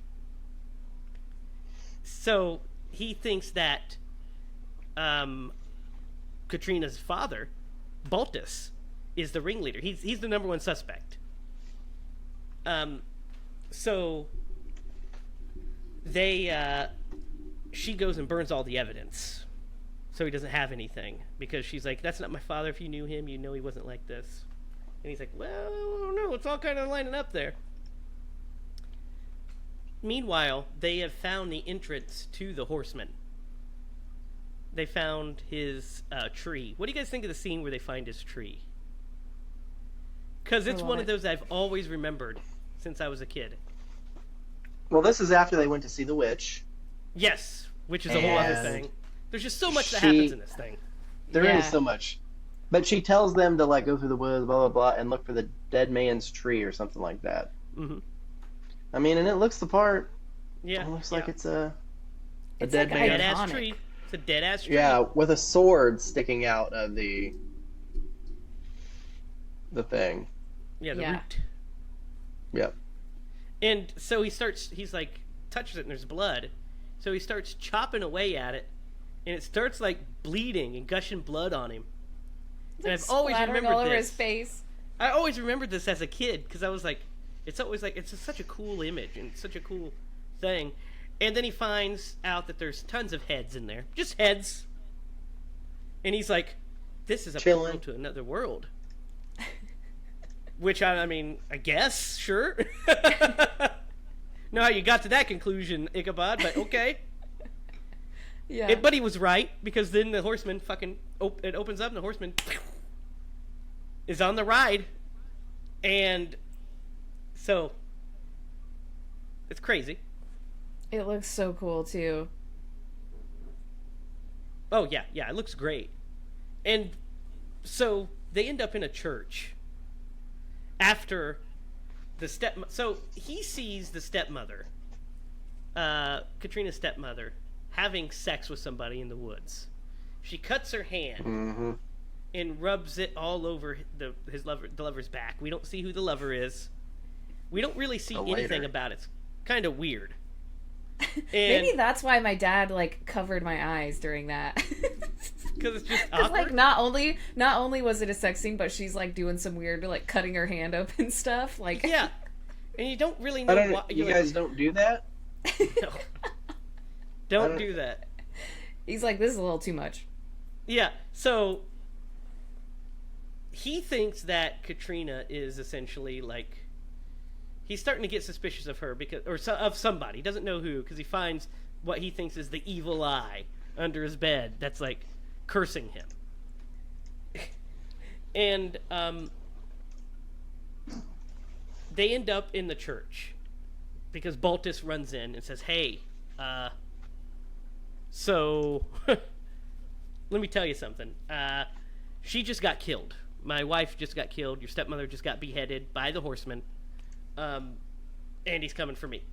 A: So he thinks that Katrina's father, Baltus, is the ringleader. He's the number one suspect. So she goes and burns all the evidence, so he doesn't have anything, because she's like, that's not my father. If you knew him, you know he wasn't like this. And he's like, well, I don't know, it's all kind of lining up there. Meanwhile, they have found the entrance to the horseman. They found his tree. What do you guys think of the scene where they find his tree? Because it's one of those I've always remembered since I was a kid.
C: Well, this is after they went to see the witch.
A: Yes, which is a whole other thing. There's just so much that happens in this thing.
C: There is so much. But she tells them to go through the woods, blah, blah, blah, and look for the dead man's tree or something like that.
A: Mm-hmm.
C: I mean, and it looks the part.
A: Yeah.
C: It looks like it's a
B: dead
C: man.
A: Dead-ass tree. It's a dead-ass tree.
C: Yeah, with a sword sticking out of the thing.
A: Yeah, the root.
C: Yep.
A: And so he's like, touches it and there's blood. So he starts chopping away at it, and it starts bleeding and gushing blood on him.
B: It's
A: and I've always remembered
B: all over
A: this.
B: his face.
A: I always remembered this as a kid, because I was like, it's always it's such a cool image and such a cool thing. And then he finds out that there's tons of heads in there, just heads. And he's like, this is a portal to another world. Which, I mean, I guess, sure. Know how you got to that conclusion, Ichabod, but okay.
B: Yeah.
A: But he was right, because then the horseman it opens up and the horseman is on the ride. And so it's crazy.
B: It looks so cool too.
A: Oh yeah, it looks great. And so they end up in a church after So he sees the stepmother, Katrina's stepmother, having sex with somebody in the woods. She cuts her hand and rubs it all over the lover's back. We don't see who the lover is. We don't really see anything about it. It's kind of weird.
B: Maybe that's why my dad like covered my eyes during that.
A: Because it's just awkward.
B: Like not only was it a sex scene, but she's like doing some weird like cutting her hand up and stuff. Like
A: yeah, and you don't really know why.
C: You guys don't do that.
A: No. Don't do that.
B: He's like, this is a little too much.
A: Yeah, so he thinks that Katrina is essentially like, he's starting to get suspicious of her of somebody. He doesn't know who, because he finds what he thinks is the evil eye under his bed that's like cursing him. And they end up in the church because Baltus runs in and says, "Hey, so let me tell you something. She just got killed. My wife just got killed. Your stepmother just got beheaded by the horseman. And he's coming for me."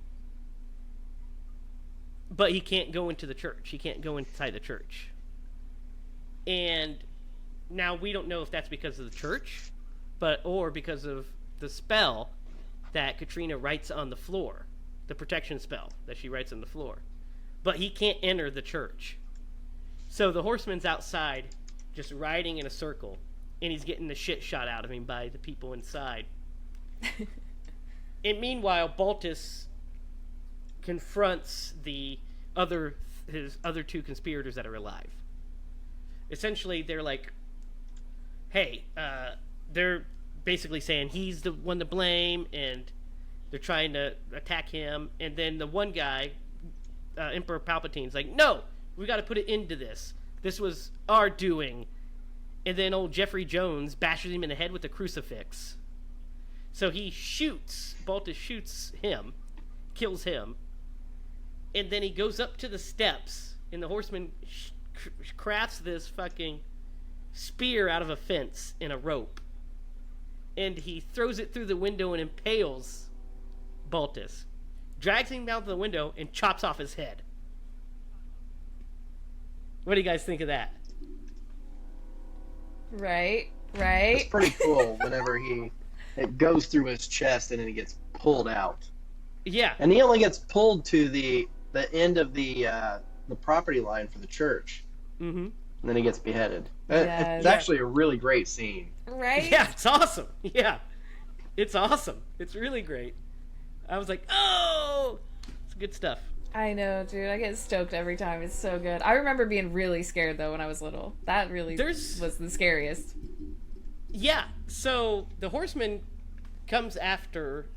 A: But he can't go into the church. He can't go inside the church. And now we don't know if that's because of the church, or because of the spell that Katrina writes on the floor, the protection spell that she writes on the floor. But he can't enter the church. So the horseman's outside, just riding in a circle, and he's getting the shit shot out of him by the people inside. And meanwhile, Baltus confronts his other two conspirators that are alive. Essentially, they're like, hey, they're basically saying he's the one to blame, and they're trying to attack him. And then the one guy, Emperor Palpatine's like, no, we got to put an end to this. This was our doing. And then old Jeffrey Jones bashes him in the head with a crucifix. So Baltus shoots him, kills him, and then he goes up to the steps, and the horseman crafts this fucking spear out of a fence in a rope, and he throws it through the window and impales Baltus, drags him down to the window, and chops off his head. What do you guys think of that?
B: Right.
C: It's pretty cool whenever it goes through his chest and then he gets pulled out.
A: Yeah.
C: And he only gets pulled to the end of the property line for the church. Mm-hmm. And then he gets beheaded. It's actually a really great scene.
B: Right?
A: Yeah, it's awesome. Yeah. It's awesome. It's really great. I was like, oh! It's good stuff.
B: I know, dude. I get stoked every time. It's so good. I remember being really scared, though, when I was little. That really was the scariest.
A: Yeah. So, the horseman comes after...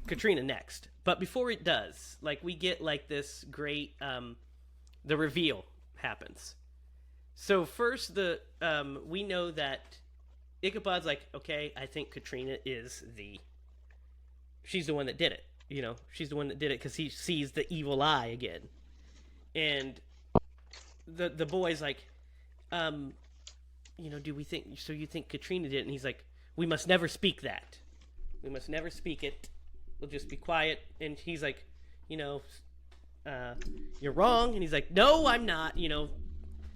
A: Katrina next. But before it does, like, we get, like, this great... the reveal happens. So, first, we know that... Ichabod's like, okay, I think Katrina she's the one that did it. You know, she's the one that did it because he sees the evil eye again. And the boy's like, do we think, so you think Katrina did it? And he's like, we must never speak that. We must never speak it. We'll just be quiet. And he's like, you're wrong. And he's like, no, I'm not,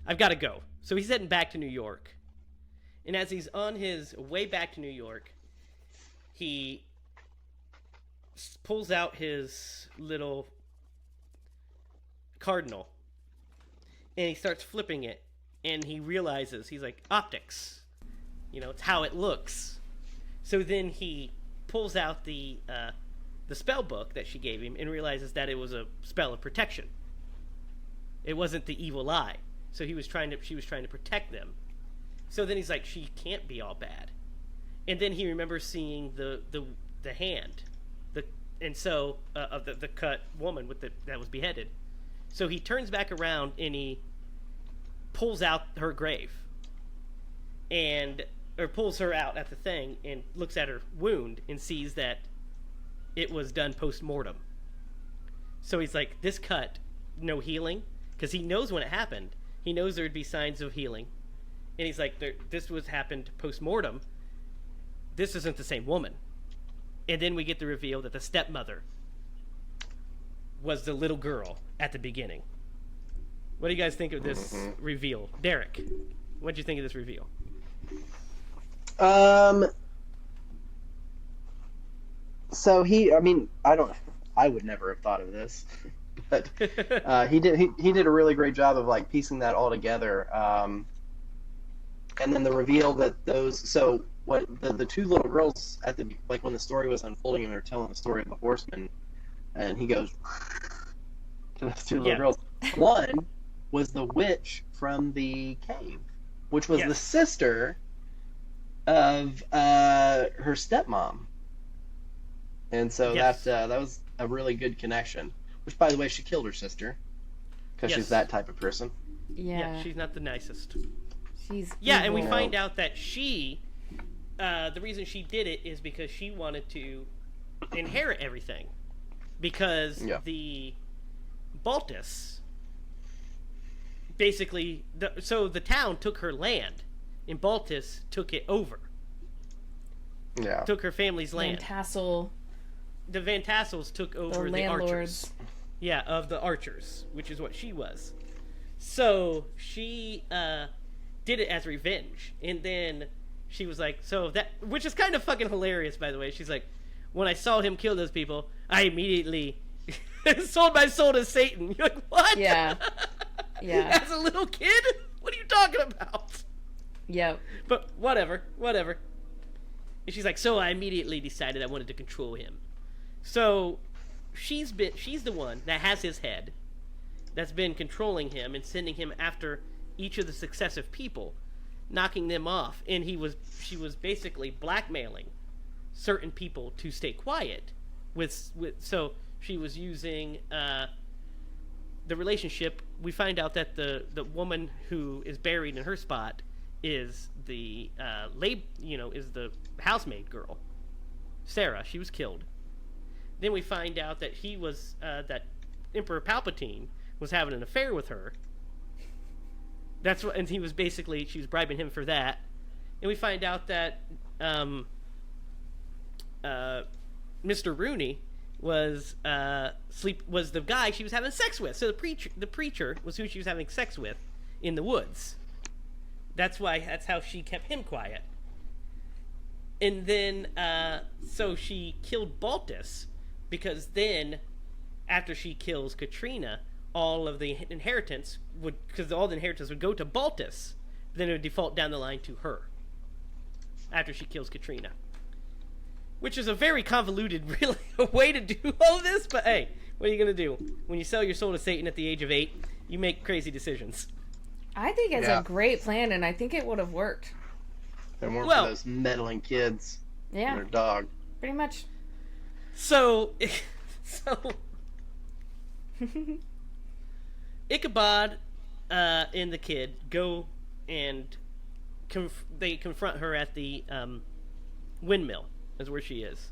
A: I've got to go. So he's heading back to New York. And as he's on his way back to New York, he pulls out his little cardinal, and he starts flipping it, and he realizes, he's like, optics. It's how it looks. So then he pulls out the spell book that she gave him and realizes that it was a spell of protection. It wasn't the evil eye. So she was trying to protect them. So then he's like, she can't be all bad. And then he remembers seeing the hand, of the cut woman that was beheaded. So he turns back around and he pulls out her grave, or pulls her out at the thing and looks at her wound and sees that it was done post-mortem. So he's like, this cut, no healing, because he knows when it happened. He knows there would be signs of healing. and he's like, this was happened post-mortem. This isn't the same woman. And then we get the reveal that the stepmother was the little girl at the beginning. What do you guys think of this reveal? Derek, what do you think of this reveal?
C: So I would never have thought of this, but he did a really great job of like piecing that all together. And then the reveal that the two little girls when the story was unfolding and they were telling the story of the horseman, and he goes to those two little girls. One was the witch from the cave, which was the sister of her stepmom. And so that was a really good connection. Which, by the way, she killed her sister because she's that type of person.
A: Yeah, she's not the nicest.
B: She's
A: evil. And we find out that she, the reason she did it is because she wanted to inherit everything, because the Baltus basically, the town took her land, and Baltus took it over. Yeah, took her family's land. The Van Tassels took over the archers. Yeah, of the archers, which is what she was. So she did it as revenge, and then she was like, which is kind of fucking hilarious, by the way. She's like, when I saw him kill those people, I immediately sold my soul to Satan. You're like, what?
B: Yeah.
A: As a little kid? What are you talking about?
B: Yep.
A: But whatever. And she's like, so I immediately decided I wanted to control him. So she's the one that has his head, that's been controlling him and sending him after each of the successive people, knocking them off. And she was basically blackmailing certain people to stay quiet. So she was using the relationship. We find out that the woman who is buried in her spot is the is the housemaid girl, Sarah. She was killed. Then we find out that he was that Emperor Palpatine was having an affair with her. And she was bribing him for that. And we find out that Mr. Rooney was the guy she was having sex with. So the preacher was who she was having sex with in the woods. That's how she kept him quiet. And then so she killed Baltus, because then after she kills Katrina, all the inheritance would go to Baltus, then it would default down the line to her after she kills Katrina. Which is a very convoluted way to do all this, but hey, what are you going to do? When you sell your soul to Satan at the age of 8, you make crazy decisions.
B: I think it's a great plan, and I think it would have worked.
C: And more for those meddling kids and their dog.
B: Pretty much.
A: So Ichabod and the kid go and they confront her at the windmill. Is where she is,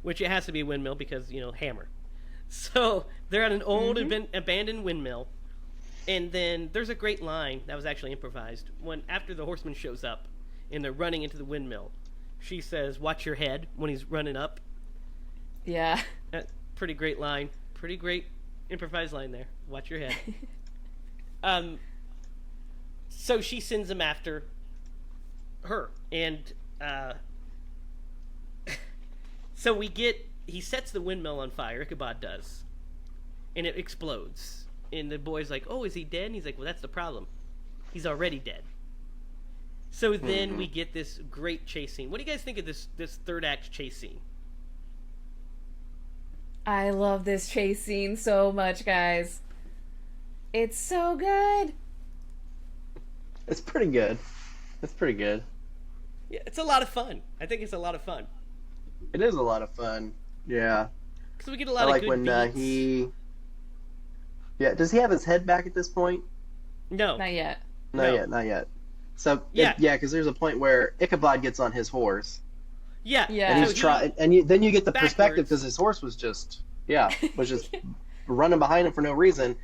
A: which it has to be a windmill because hammer. So they're at an old abandoned windmill, and then there's a great line that was actually improvised. After the horseman shows up and they're running into the windmill, she says, "Watch your head," when he's running up.
B: Yeah.
A: Pretty great line. Pretty great improvised line there. Watch your head. So she sends him after her, and so he sets the windmill on fire. Ichabod does, and it explodes. And the boy's like, "Oh, is he dead?" And he's like, "Well, that's the problem. He's already dead." So then we get this great chase scene. What do you guys think of this third act chase scene?
B: I love this chase scene so much, guys. It's so good.
C: It's pretty good.
A: Yeah, it's a lot of fun. I think it's a lot of fun.
C: It is a lot of fun. Yeah.
A: Because we get a lot of good beats.
C: Does he have his head back at this point?
A: No.
B: Not yet.
C: Not yet. So, because there's a point where Ichabod gets on his horse.
A: Yeah.
C: And he's then you get the perspective, because his horse was just running behind him for no reason.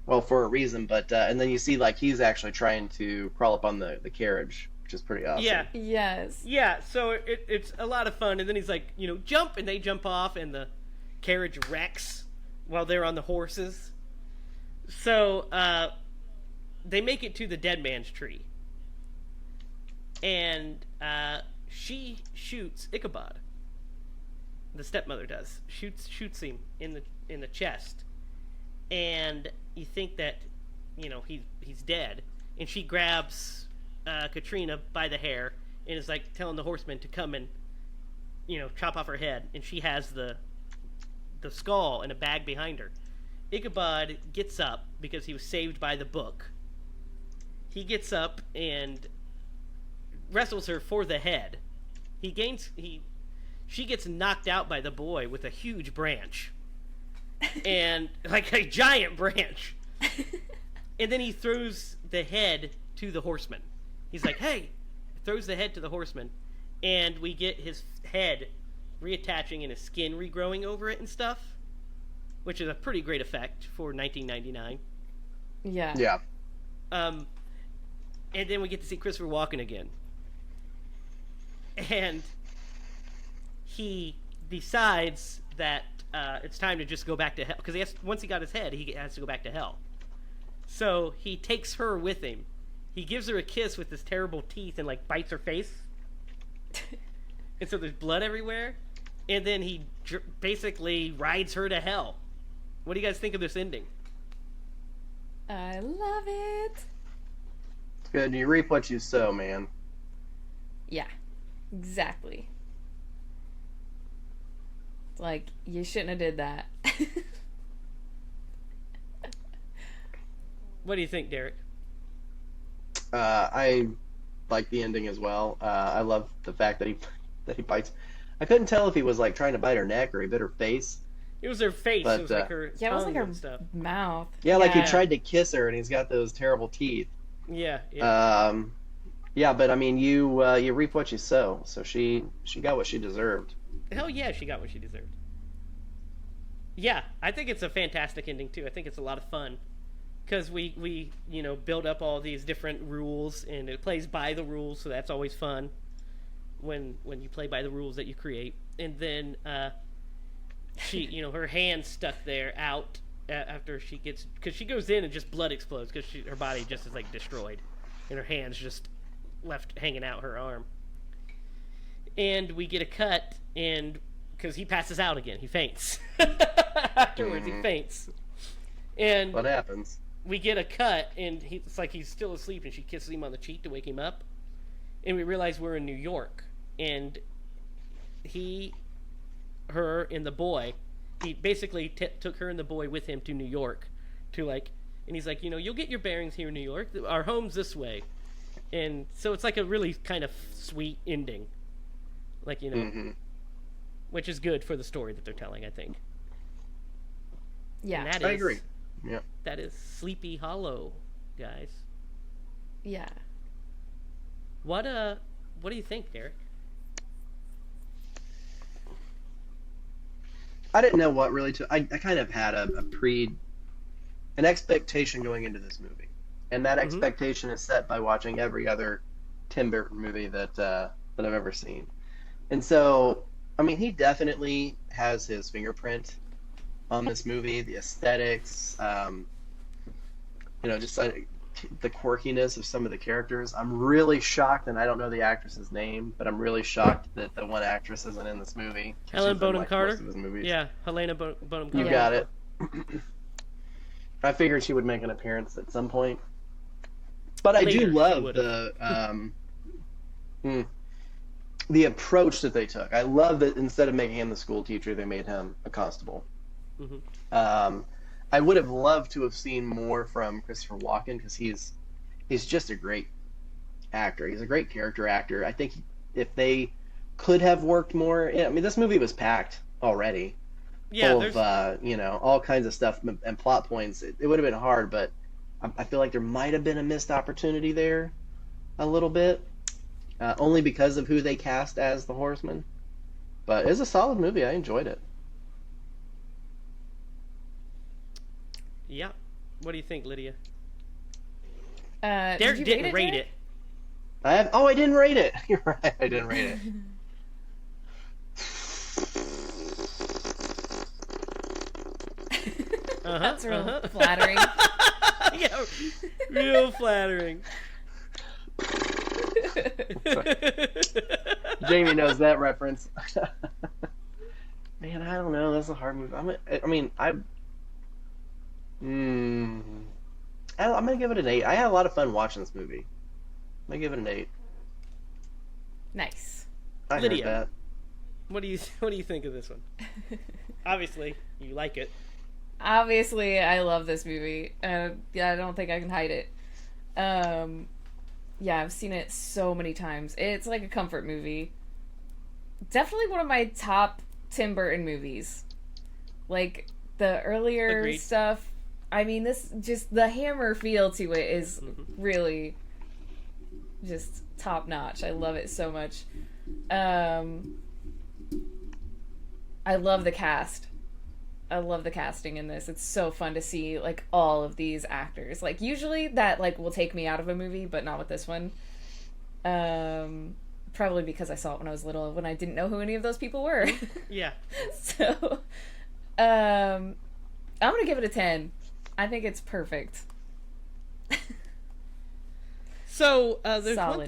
C: well, for a reason. But and then you see like he's actually trying to crawl up on the carriage, which is pretty awesome.
A: Yeah.
B: Yes.
A: Yeah, so it's a lot of fun, and then he's like, jump, and they jump off, and the carriage wrecks while they're on the horses. So they make it to the dead man's tree, and she shoots Ichabod. The stepmother does shoots him in the chest, and you think that he's dead, and she grabs Katrina by the hair and is like telling the horseman to come and chop off her head, and she has the skull in a bag behind her. Ichabod gets up because he was saved by the book. He gets up and wrestles her for the head. She gets knocked out by the boy with a huge branch, and like a giant branch, and then he throws the head to the horseman. He's like, "Hey!" Throws the head to the horseman, and we get his head reattaching and his skin regrowing over it and stuff, which is a pretty great effect for 1999.
B: Yeah.
C: Yeah.
A: And then we get to see Christopher Walken again, and he decides that it's time to just go back to hell, because once he got his head, he has to go back to hell. So he takes her with him. He gives her a kiss with his terrible teeth and like bites her face, and so there's blood everywhere. And then he basically rides her to hell. What do you guys think of this ending?
B: I love it.
C: It's good. You reap what you sow, man.
B: Yeah, exactly. Like, you shouldn't have did that.
A: What do you think, Derek?
C: I like the ending as well. I love the fact that he bites. I couldn't tell if he was like trying to bite her neck or he bit her face.
A: It was her face.
C: But,
A: it was like her
B: Yeah, it was like
A: tongue
B: her
A: and stuff.
B: mouth.
C: Yeah, like he tried to kiss her and he's got those terrible teeth.
A: Yeah.
C: Yeah, but I mean, you reap what you sow. So she got what she deserved.
A: Hell yeah, she got what she deserved. Yeah, I think it's a fantastic ending too. I think it's a lot of fun because we build up all these different rules, and it plays by the rules, so that's always fun when you play by the rules that you create. And then she her hand stuck there out after she gets, because she goes in and just blood explodes because her body just is like destroyed, and her hand's just left hanging out her arm. And we get a cut, and because he passes out again, he faints. Afterwards, he faints. And
C: What happens?
A: we get a cut, and it's like he's still asleep, and she kisses him on the cheek to wake him up. And we realize we're in New York, and her, and the boy, he basically took her and the boy with him to New York, and he's like, you'll get your bearings here in New York. Our home's this way. And so it's like a really kind of sweet ending, which is good for the story that they're telling, I think.
B: Yeah.
A: And
C: I agree. Yeah.
A: That is Sleepy Hallow, guys.
B: Yeah.
A: What do you think, Derek?
C: I didn't know what really to. I kind of had an expectation going into this movie, and that expectation is set by watching every other Tim Burton movie that I've ever seen. And so, I mean, he definitely has his fingerprint on this movie, the aesthetics, just the quirkiness of some of the characters. I'm really shocked, and I don't know the actress's name, but I'm really shocked that the one actress isn't in this movie.
A: Helen
C: She's in,
A: Bonham Carter?
C: most of his movies.
A: Yeah, Helena Bonham Carter.
C: You got it. I figured she would make an appearance at some point. But I do love the approach that they took. I love that instead of making him the school teacher, they made him a constable. I would have loved to have seen more from Christopher Walken because he's just a great actor. He's a great character actor. I think if they could have worked more, I mean, this movie was packed already.
A: Yeah,
C: full of all kinds of stuff and plot points. It would have been hard, but I feel like there might have been a missed opportunity there a little bit, only because of who they cast as the Horseman. But it's a solid movie. I enjoyed it.
A: Yeah. What do you think, Lydia?
B: Did
A: Derek
B: you
A: didn't rate
B: Derek?
A: it.
C: I didn't rate it. You're right. I didn't rate it.
B: That's real flattering.
A: Yeah, real flattering.
C: Jamie knows that reference. Man, I don't know. That's a hard movie. I'm gonna give it an 8. I had a lot of fun watching this movie. I'm gonna give it an 8.
B: Nice.
C: I
A: Lydia.
C: heard that.
A: What do you think of this one? Obviously, you like it.
B: Obviously, I love this movie. Yeah, I don't think I can hide it. Yeah, I've seen it so many times. It's like a comfort movie. Definitely one of my top Tim Burton movies. Like, the earlier
A: Agreed.
B: stuff, I mean, this, just the Hammer feel to it is really just top notch. I love it so much. I love the cast. I love the casting in this. It's so fun to see, like, all of these actors. Like, usually that, like, will take me out of a movie, but not with this one. Probably because I saw it when I was little, when I didn't know who any of those people were.
A: Yeah.
B: So, I'm gonna give it a 10. I think it's perfect.
A: So, there's
B: Solid.
A: one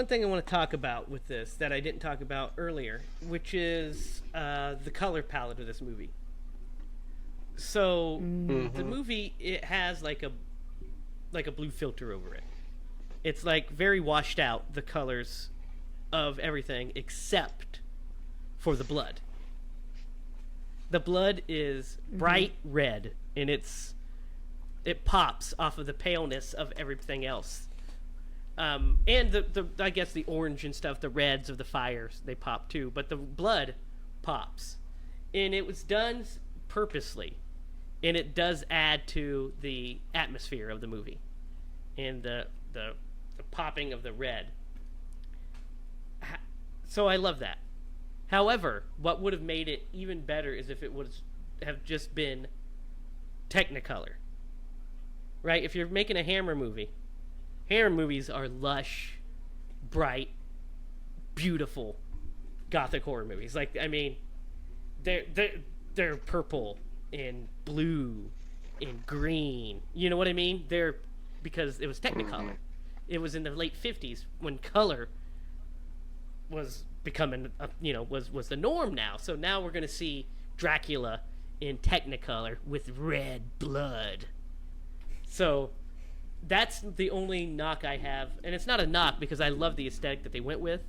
A: thing I want to talk about with this that I didn't talk about earlier, which is the color palette of this movie. So the movie, it has like a blue filter over it. It's like very washed out, the colors of everything except for the blood. The blood is bright red, and it pops off of the paleness of everything else. And the I guess the orange and stuff, the reds of the fires, they pop too. But the blood pops, and it was done purposely, and it does add to the atmosphere of the movie, and the popping of the red. So I love that. However, what would have made it even better is if it would have just been Technicolor, right? If you're making a Hammer movie. Hammer movies are lush, bright, beautiful, gothic horror movies. Like, I mean, they're purple and blue and green. You know what I mean? They're because it was Technicolor. It was in the late 50s when color was becoming, was the norm now. So now we're going to see Dracula in Technicolor with red blood. So that's the only knock I have, and it's not a knock because I love the aesthetic that they went with,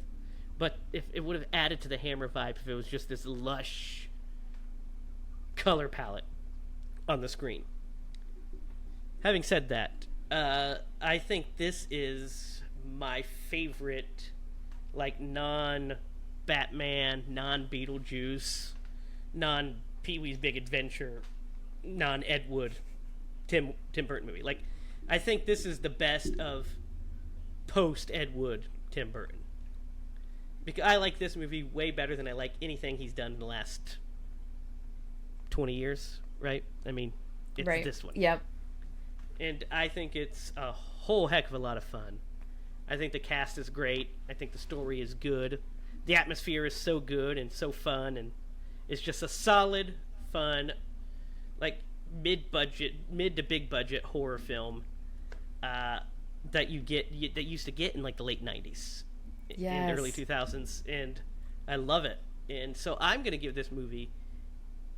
A: but if it would have added to the Hammer vibe if it was just this lush color palette on the screen. Having said that, I think this is my favorite, like, non-Batman, non-Beetlejuice, non-Pee-wee's Big Adventure, non-Ed Wood Tim Burton movie. Like, I think this is the best of post-Ed Wood Tim Burton. Because I like this movie way better than I like anything he's done in the last 20 years, right? I mean, it's
B: right.
A: This one.
B: Yep.
A: And I think it's a whole heck of a lot of fun. I think the cast is great. I think the story is good. The atmosphere is so good and so fun, and it's just a solid, fun, like, mid to big budget horror film that used to get in, like, the late 90s in the early 2000s, and I love it. And so I'm gonna give this movie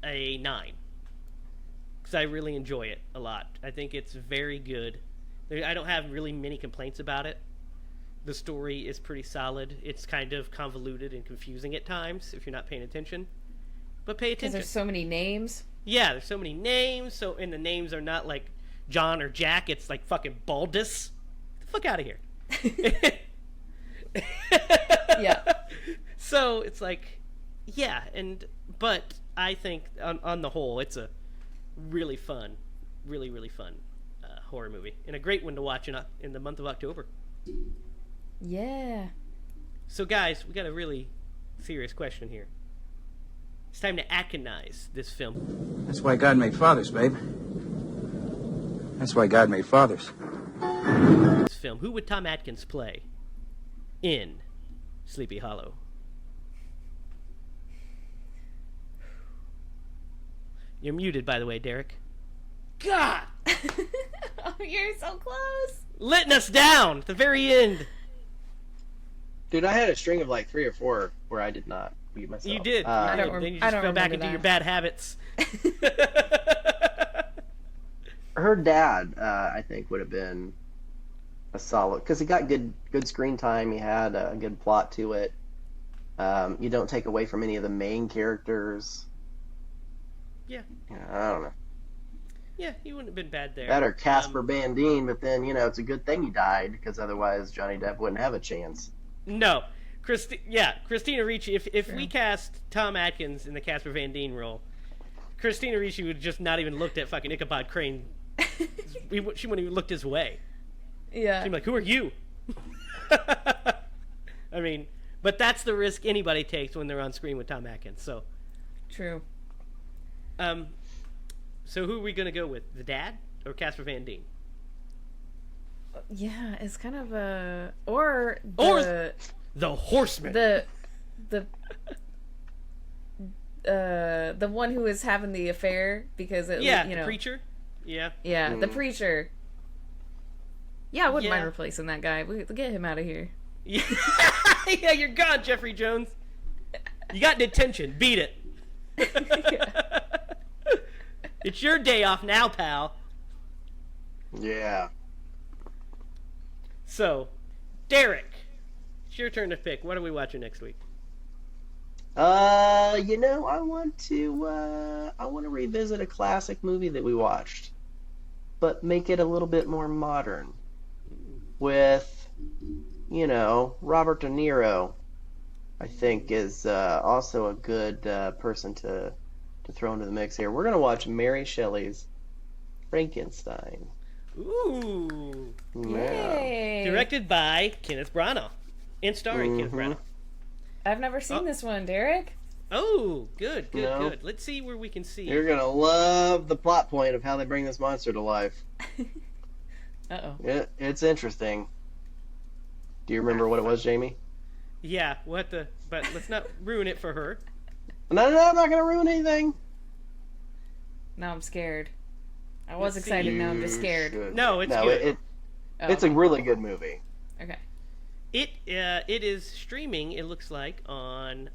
A: a 9 because I really enjoy it a lot. I think it's very good. I don't have really many complaints about it. The story is pretty solid. It's kind of convoluted and confusing at times if you're not paying attention, but pay attention.
B: Because there's so many names.
A: Yeah, there's so many names. And the names are not like John or Jack. It's like fucking Baldus. Get the fuck out of here.
B: Yeah.
A: So it's like, yeah, but I think on the whole, it's a really fun, really, really fun horror movie, and a great one to watch in the month of October.
B: Yeah.
A: So guys, we got a really serious question here. It's time to aconize this film.
D: That's why God made fathers, babe. That's why God made fathers.
A: This film, who would Tom Atkins play in Sleepy Hollow? You're muted, by the way, Derek. God!
B: Oh, you're so close.
A: Letting us down at the very end.
C: Dude, I had a string of like 3 or 4 where I did not mute myself.
A: You did.
B: I don't
A: Then you
B: I
A: just
B: don't
A: go back
B: remember
A: into
B: that.
A: your bad habits.
C: Her dad, I think, would have been a solid, because he got good screen time. He had a good plot to it. You don't take away from any of the main characters.
A: Yeah.
C: I don't know.
A: Yeah, he wouldn't have been bad there.
C: Better Casper Van Dien, but then it's a good thing he died, because otherwise Johnny Depp wouldn't have a chance.
A: No. Christina Ricci, if we cast Tom Atkins in the Casper Van Dien role, Christina Ricci would just not even looked at fucking Ichabod Crane. She wouldn't even looked his way.
B: Yeah.
A: She'd be like, who are you? I mean, but that's the risk anybody takes when they're on screen with Tom Atkins. So,
B: True.
A: so who are we going to go with? The dad or Casper Van Dien?
B: Yeah, it's kind of a the
A: Horseman.
B: the one who is having the affair because
A: the preacher. Yeah.
B: Yeah, the preacher. Yeah, I wouldn't
A: Yeah.
B: mind replacing that guy. We get him out of here.
A: Yeah, yeah, you're gone, Jeffrey Jones. You got detention. Beat it. It's your day off now, pal.
C: Yeah.
A: So, Derek, it's your turn to pick. What are we watching next week?
C: I want to revisit a classic movie that we watched, but make it a little bit more modern. With, Robert De Niro, I think is also a good person to throw into the mix here. We're going to watch Mary Shelley's Frankenstein.
A: Ooh.
C: Yeah.
B: Yay.
A: Directed by Kenneth Branagh. And starring Kenneth Branagh.
B: I've never seen this one, Derek.
A: Oh, good.
C: No.
A: Let's see where we can see.
C: You're going to love the plot point of how they bring this monster to life.
B: Uh-oh.
C: It's interesting. Do you remember what it was, Jamie?
A: Yeah, but let's not ruin it for her.
C: No, I'm not going to ruin anything.
B: Now I'm scared. I was
A: Let's see.
B: excited, now I'm just scared.
A: No, it's good.
C: It's a really good movie.
B: Okay.
A: It is streaming, it looks like, on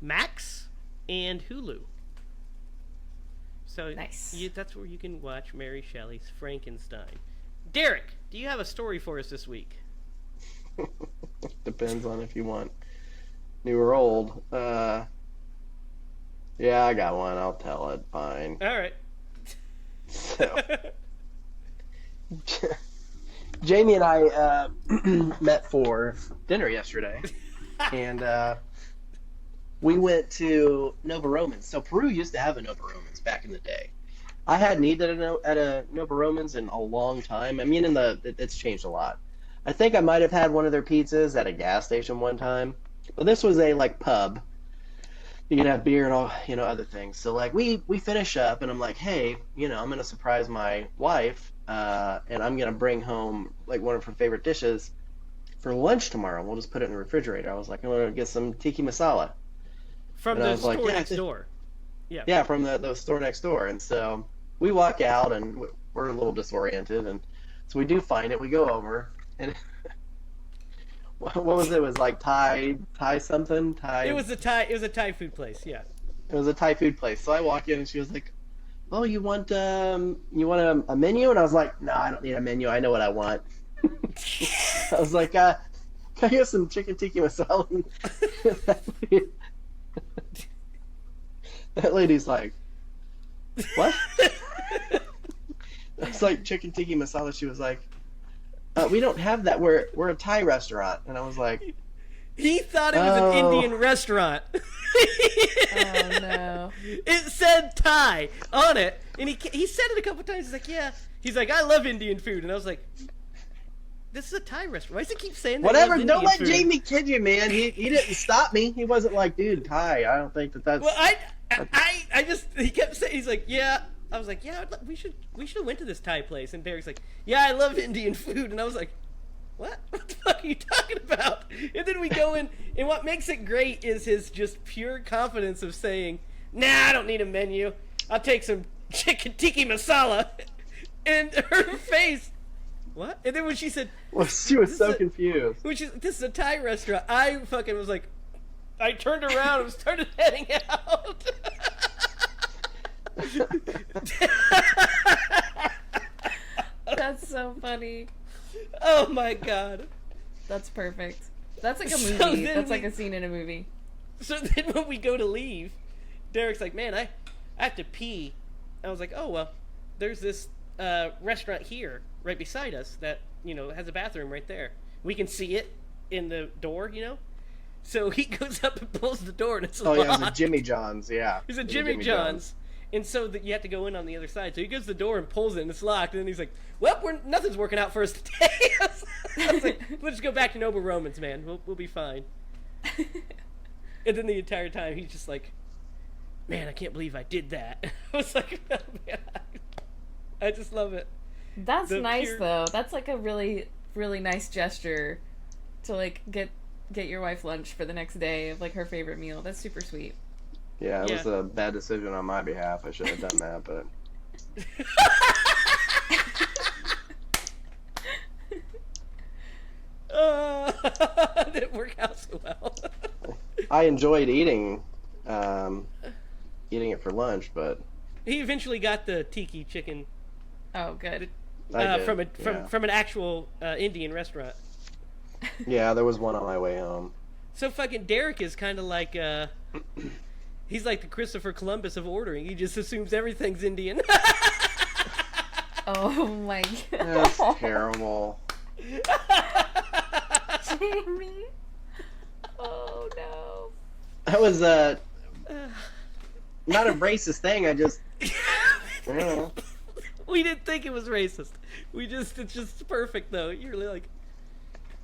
A: Max and Hulu. So
B: Nice.
A: that's where you can watch Mary Shelley's Frankenstein. Derek, do you have a story for us this week?
C: Depends on if you want new or old. Yeah, I got one. I'll tell it. Fine.
A: All right.
C: So, Jamie and I met for dinner yesterday, and we went to Nova Romans. So Peru used to have a Nova Romans back in the day. I hadn't eaten at a Nova Romans in a long time. I mean, it's changed a lot. I think I might have had one of their pizzas at a gas station one time, but this was a pub. You can have beer and all other things. So we finish up, and I'm like, hey, I'm gonna surprise my wife, and I'm gonna bring home one of her favorite dishes for lunch tomorrow. We'll just put it in the refrigerator. I was like, I'm gonna get some tiki masala
A: From
C: and I
A: the
C: was
A: store
C: like,
A: next door. Yeah.
C: Yeah, from the store next door. And so we walk out, and we're a little disoriented, and so we do find it. We go over, and what was it? It was like Thai something. Thai.
A: It was a Thai food place. Yeah.
C: It was a Thai food place. So I walk in, and she was like, "Oh, you want a menu?" And I was like, "No, I don't need a menu. I know what I want." I was like, "Can I get some chicken tikka masala?" That lady's like, "What?" It's like chicken tikka masala. She was like, "We don't have that. We're a Thai restaurant." And I was like,
A: He thought it was an Indian restaurant.
B: Oh no.
A: It said Thai on it, and he said it a couple times. He's like, "Yeah." He's like, "I love Indian food," and I was like, "This is a Thai restaurant. Why does he keep saying that?"
C: "Whatever.
A: He
C: Don't
A: loves
C: let
A: Indian food?"
C: Jamie kid you, man. He didn't stop me. He wasn't like, dude, Thai. I don't think that's."
A: Well, I just he kept saying, he's like, "Yeah, I was like, yeah, we should have went to this Thai place. And Derek's like, yeah, I love Indian food. And I was like, what? What the fuck are you talking about? And then we go in, and what makes it great is his just pure confidence of saying, nah, I don't need a menu. I'll take some chicken tikka masala. And her face, what? And then when she said,
C: well, she was so confused.
A: This is a Thai restaurant, I fucking was like, I turned around and started heading out.
B: That's so funny.
A: Oh my god.
B: That's perfect. That's like a movie.
A: So
B: That's like a scene in a movie.
A: So then when we go to leave, Derek's like, man, I have to pee. I was like, oh, well, there's this restaurant here right beside us that, has a bathroom right there. We can see it in the door, So he goes up and pulls the door, and it's locked.
C: Oh, yeah, it was a Jimmy John's, yeah.
A: There's a Jimmy John's. And so you have to go in on the other side. So he goes to the door and pulls it, and it's locked. And then he's like, well, nothing's working out for us today. I was like, we'll just go back to Noble Romans, man. We'll be fine. And then the entire time, he's just like, man, I can't believe I did that. I was like, oh, man, I just love it.
B: That's nice, though. That's like a really, really nice gesture to, like, get your wife lunch for the next day of, like, her favorite meal. That's super sweet.
C: Yeah, it was a bad decision on my behalf. I should have done that, but...
A: It didn't work out so well.
C: I enjoyed eating it for lunch, but...
A: He eventually got the tiki chicken.
B: Oh, good.
A: From an actual Indian restaurant.
C: Yeah, there was one on my way home.
A: So fucking Derek is kind of like... He's like the Christopher Columbus of ordering. He just assumes everything's Indian.
B: Oh my god.
C: That's terrible.
B: Jamie. Oh no.
C: That was not a racist thing. I just... I don't know.
A: We didn't think it was racist. It's just perfect though. You're like,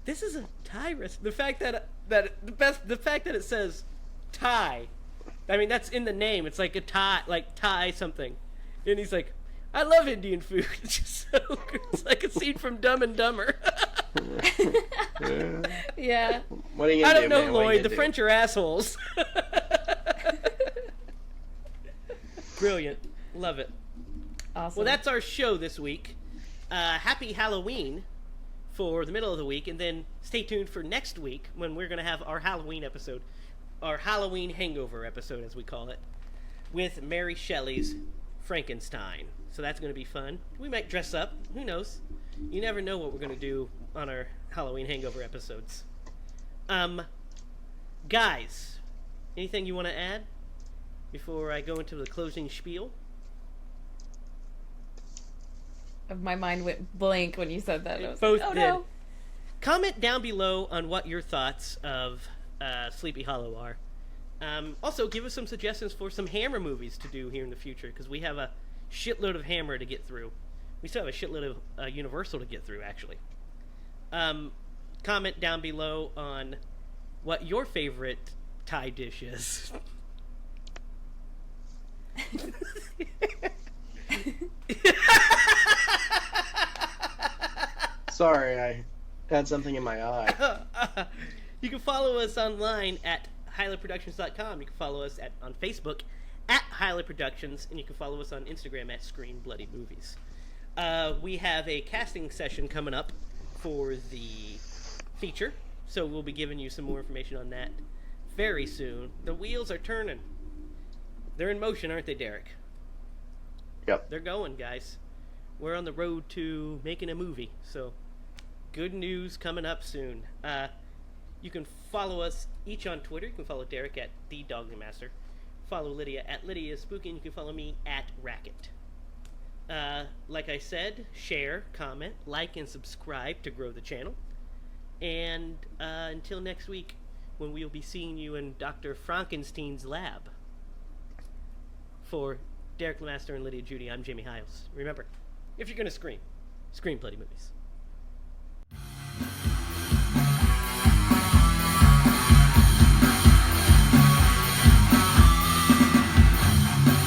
A: this is a Thai restaurant. The fact that it says Thai. I mean, that's in the name. It's like a Thai, Thai something. And he's like, I love Indian food. It's just so good. It's like a scene from Dumb and Dumber.
B: Yeah.
C: What are you
A: I
C: gonna
A: don't
C: do,
A: know,
C: man?
A: Lloyd. The French are assholes. Brilliant. Love it.
B: Awesome.
A: Well, that's our show this week. Happy Halloween for the middle of the week. And then stay tuned for next week when we're going to have our Halloween episode. Our Halloween hangover episode, as we call it, with Mary Shelley's Frankenstein. So that's going to be fun. We might dress up. Who knows? You never know what we're going to do on our Halloween hangover episodes. Guys, anything you want to add before I go into the closing spiel?
B: My mind went blank when you said that. I was
A: Both
B: like, oh,
A: did.
B: no.
A: Comment down below on what your thoughts of Sleepy Hallow are. Also, give us some suggestions for some Hammer movies to do here in the future, because we have a shitload of Hammer to get through. We still have a shitload of Universal to get through, actually. Comment down below on what your favorite Thai dish is.
C: Sorry, I had something in my eye.
A: You can follow us online at HiLaProductions.com. You can follow us on Facebook at HiLa Productions, and you can follow us on Instagram at Screen Bloody Movies. We have a casting session coming up for the feature, so we'll be giving you some more information on that very soon. The wheels are turning. They're in motion, aren't they, Derek?
C: Yep.
A: They're going, guys. We're on the road to making a movie, so good news coming up soon. You can follow us each on Twitter. You can follow Derek at TheDoglyMaster. Follow Lydia at LydiaSpooky, and you can follow me at Racket. Like I said, share, comment, like, and subscribe to grow the channel. And until next week, when we'll be seeing you in Dr. Frankenstein's lab. For Derek Lemaster and Lydia Judy, I'm Jamie Hiles. Remember, if you're going to scream bloody movies.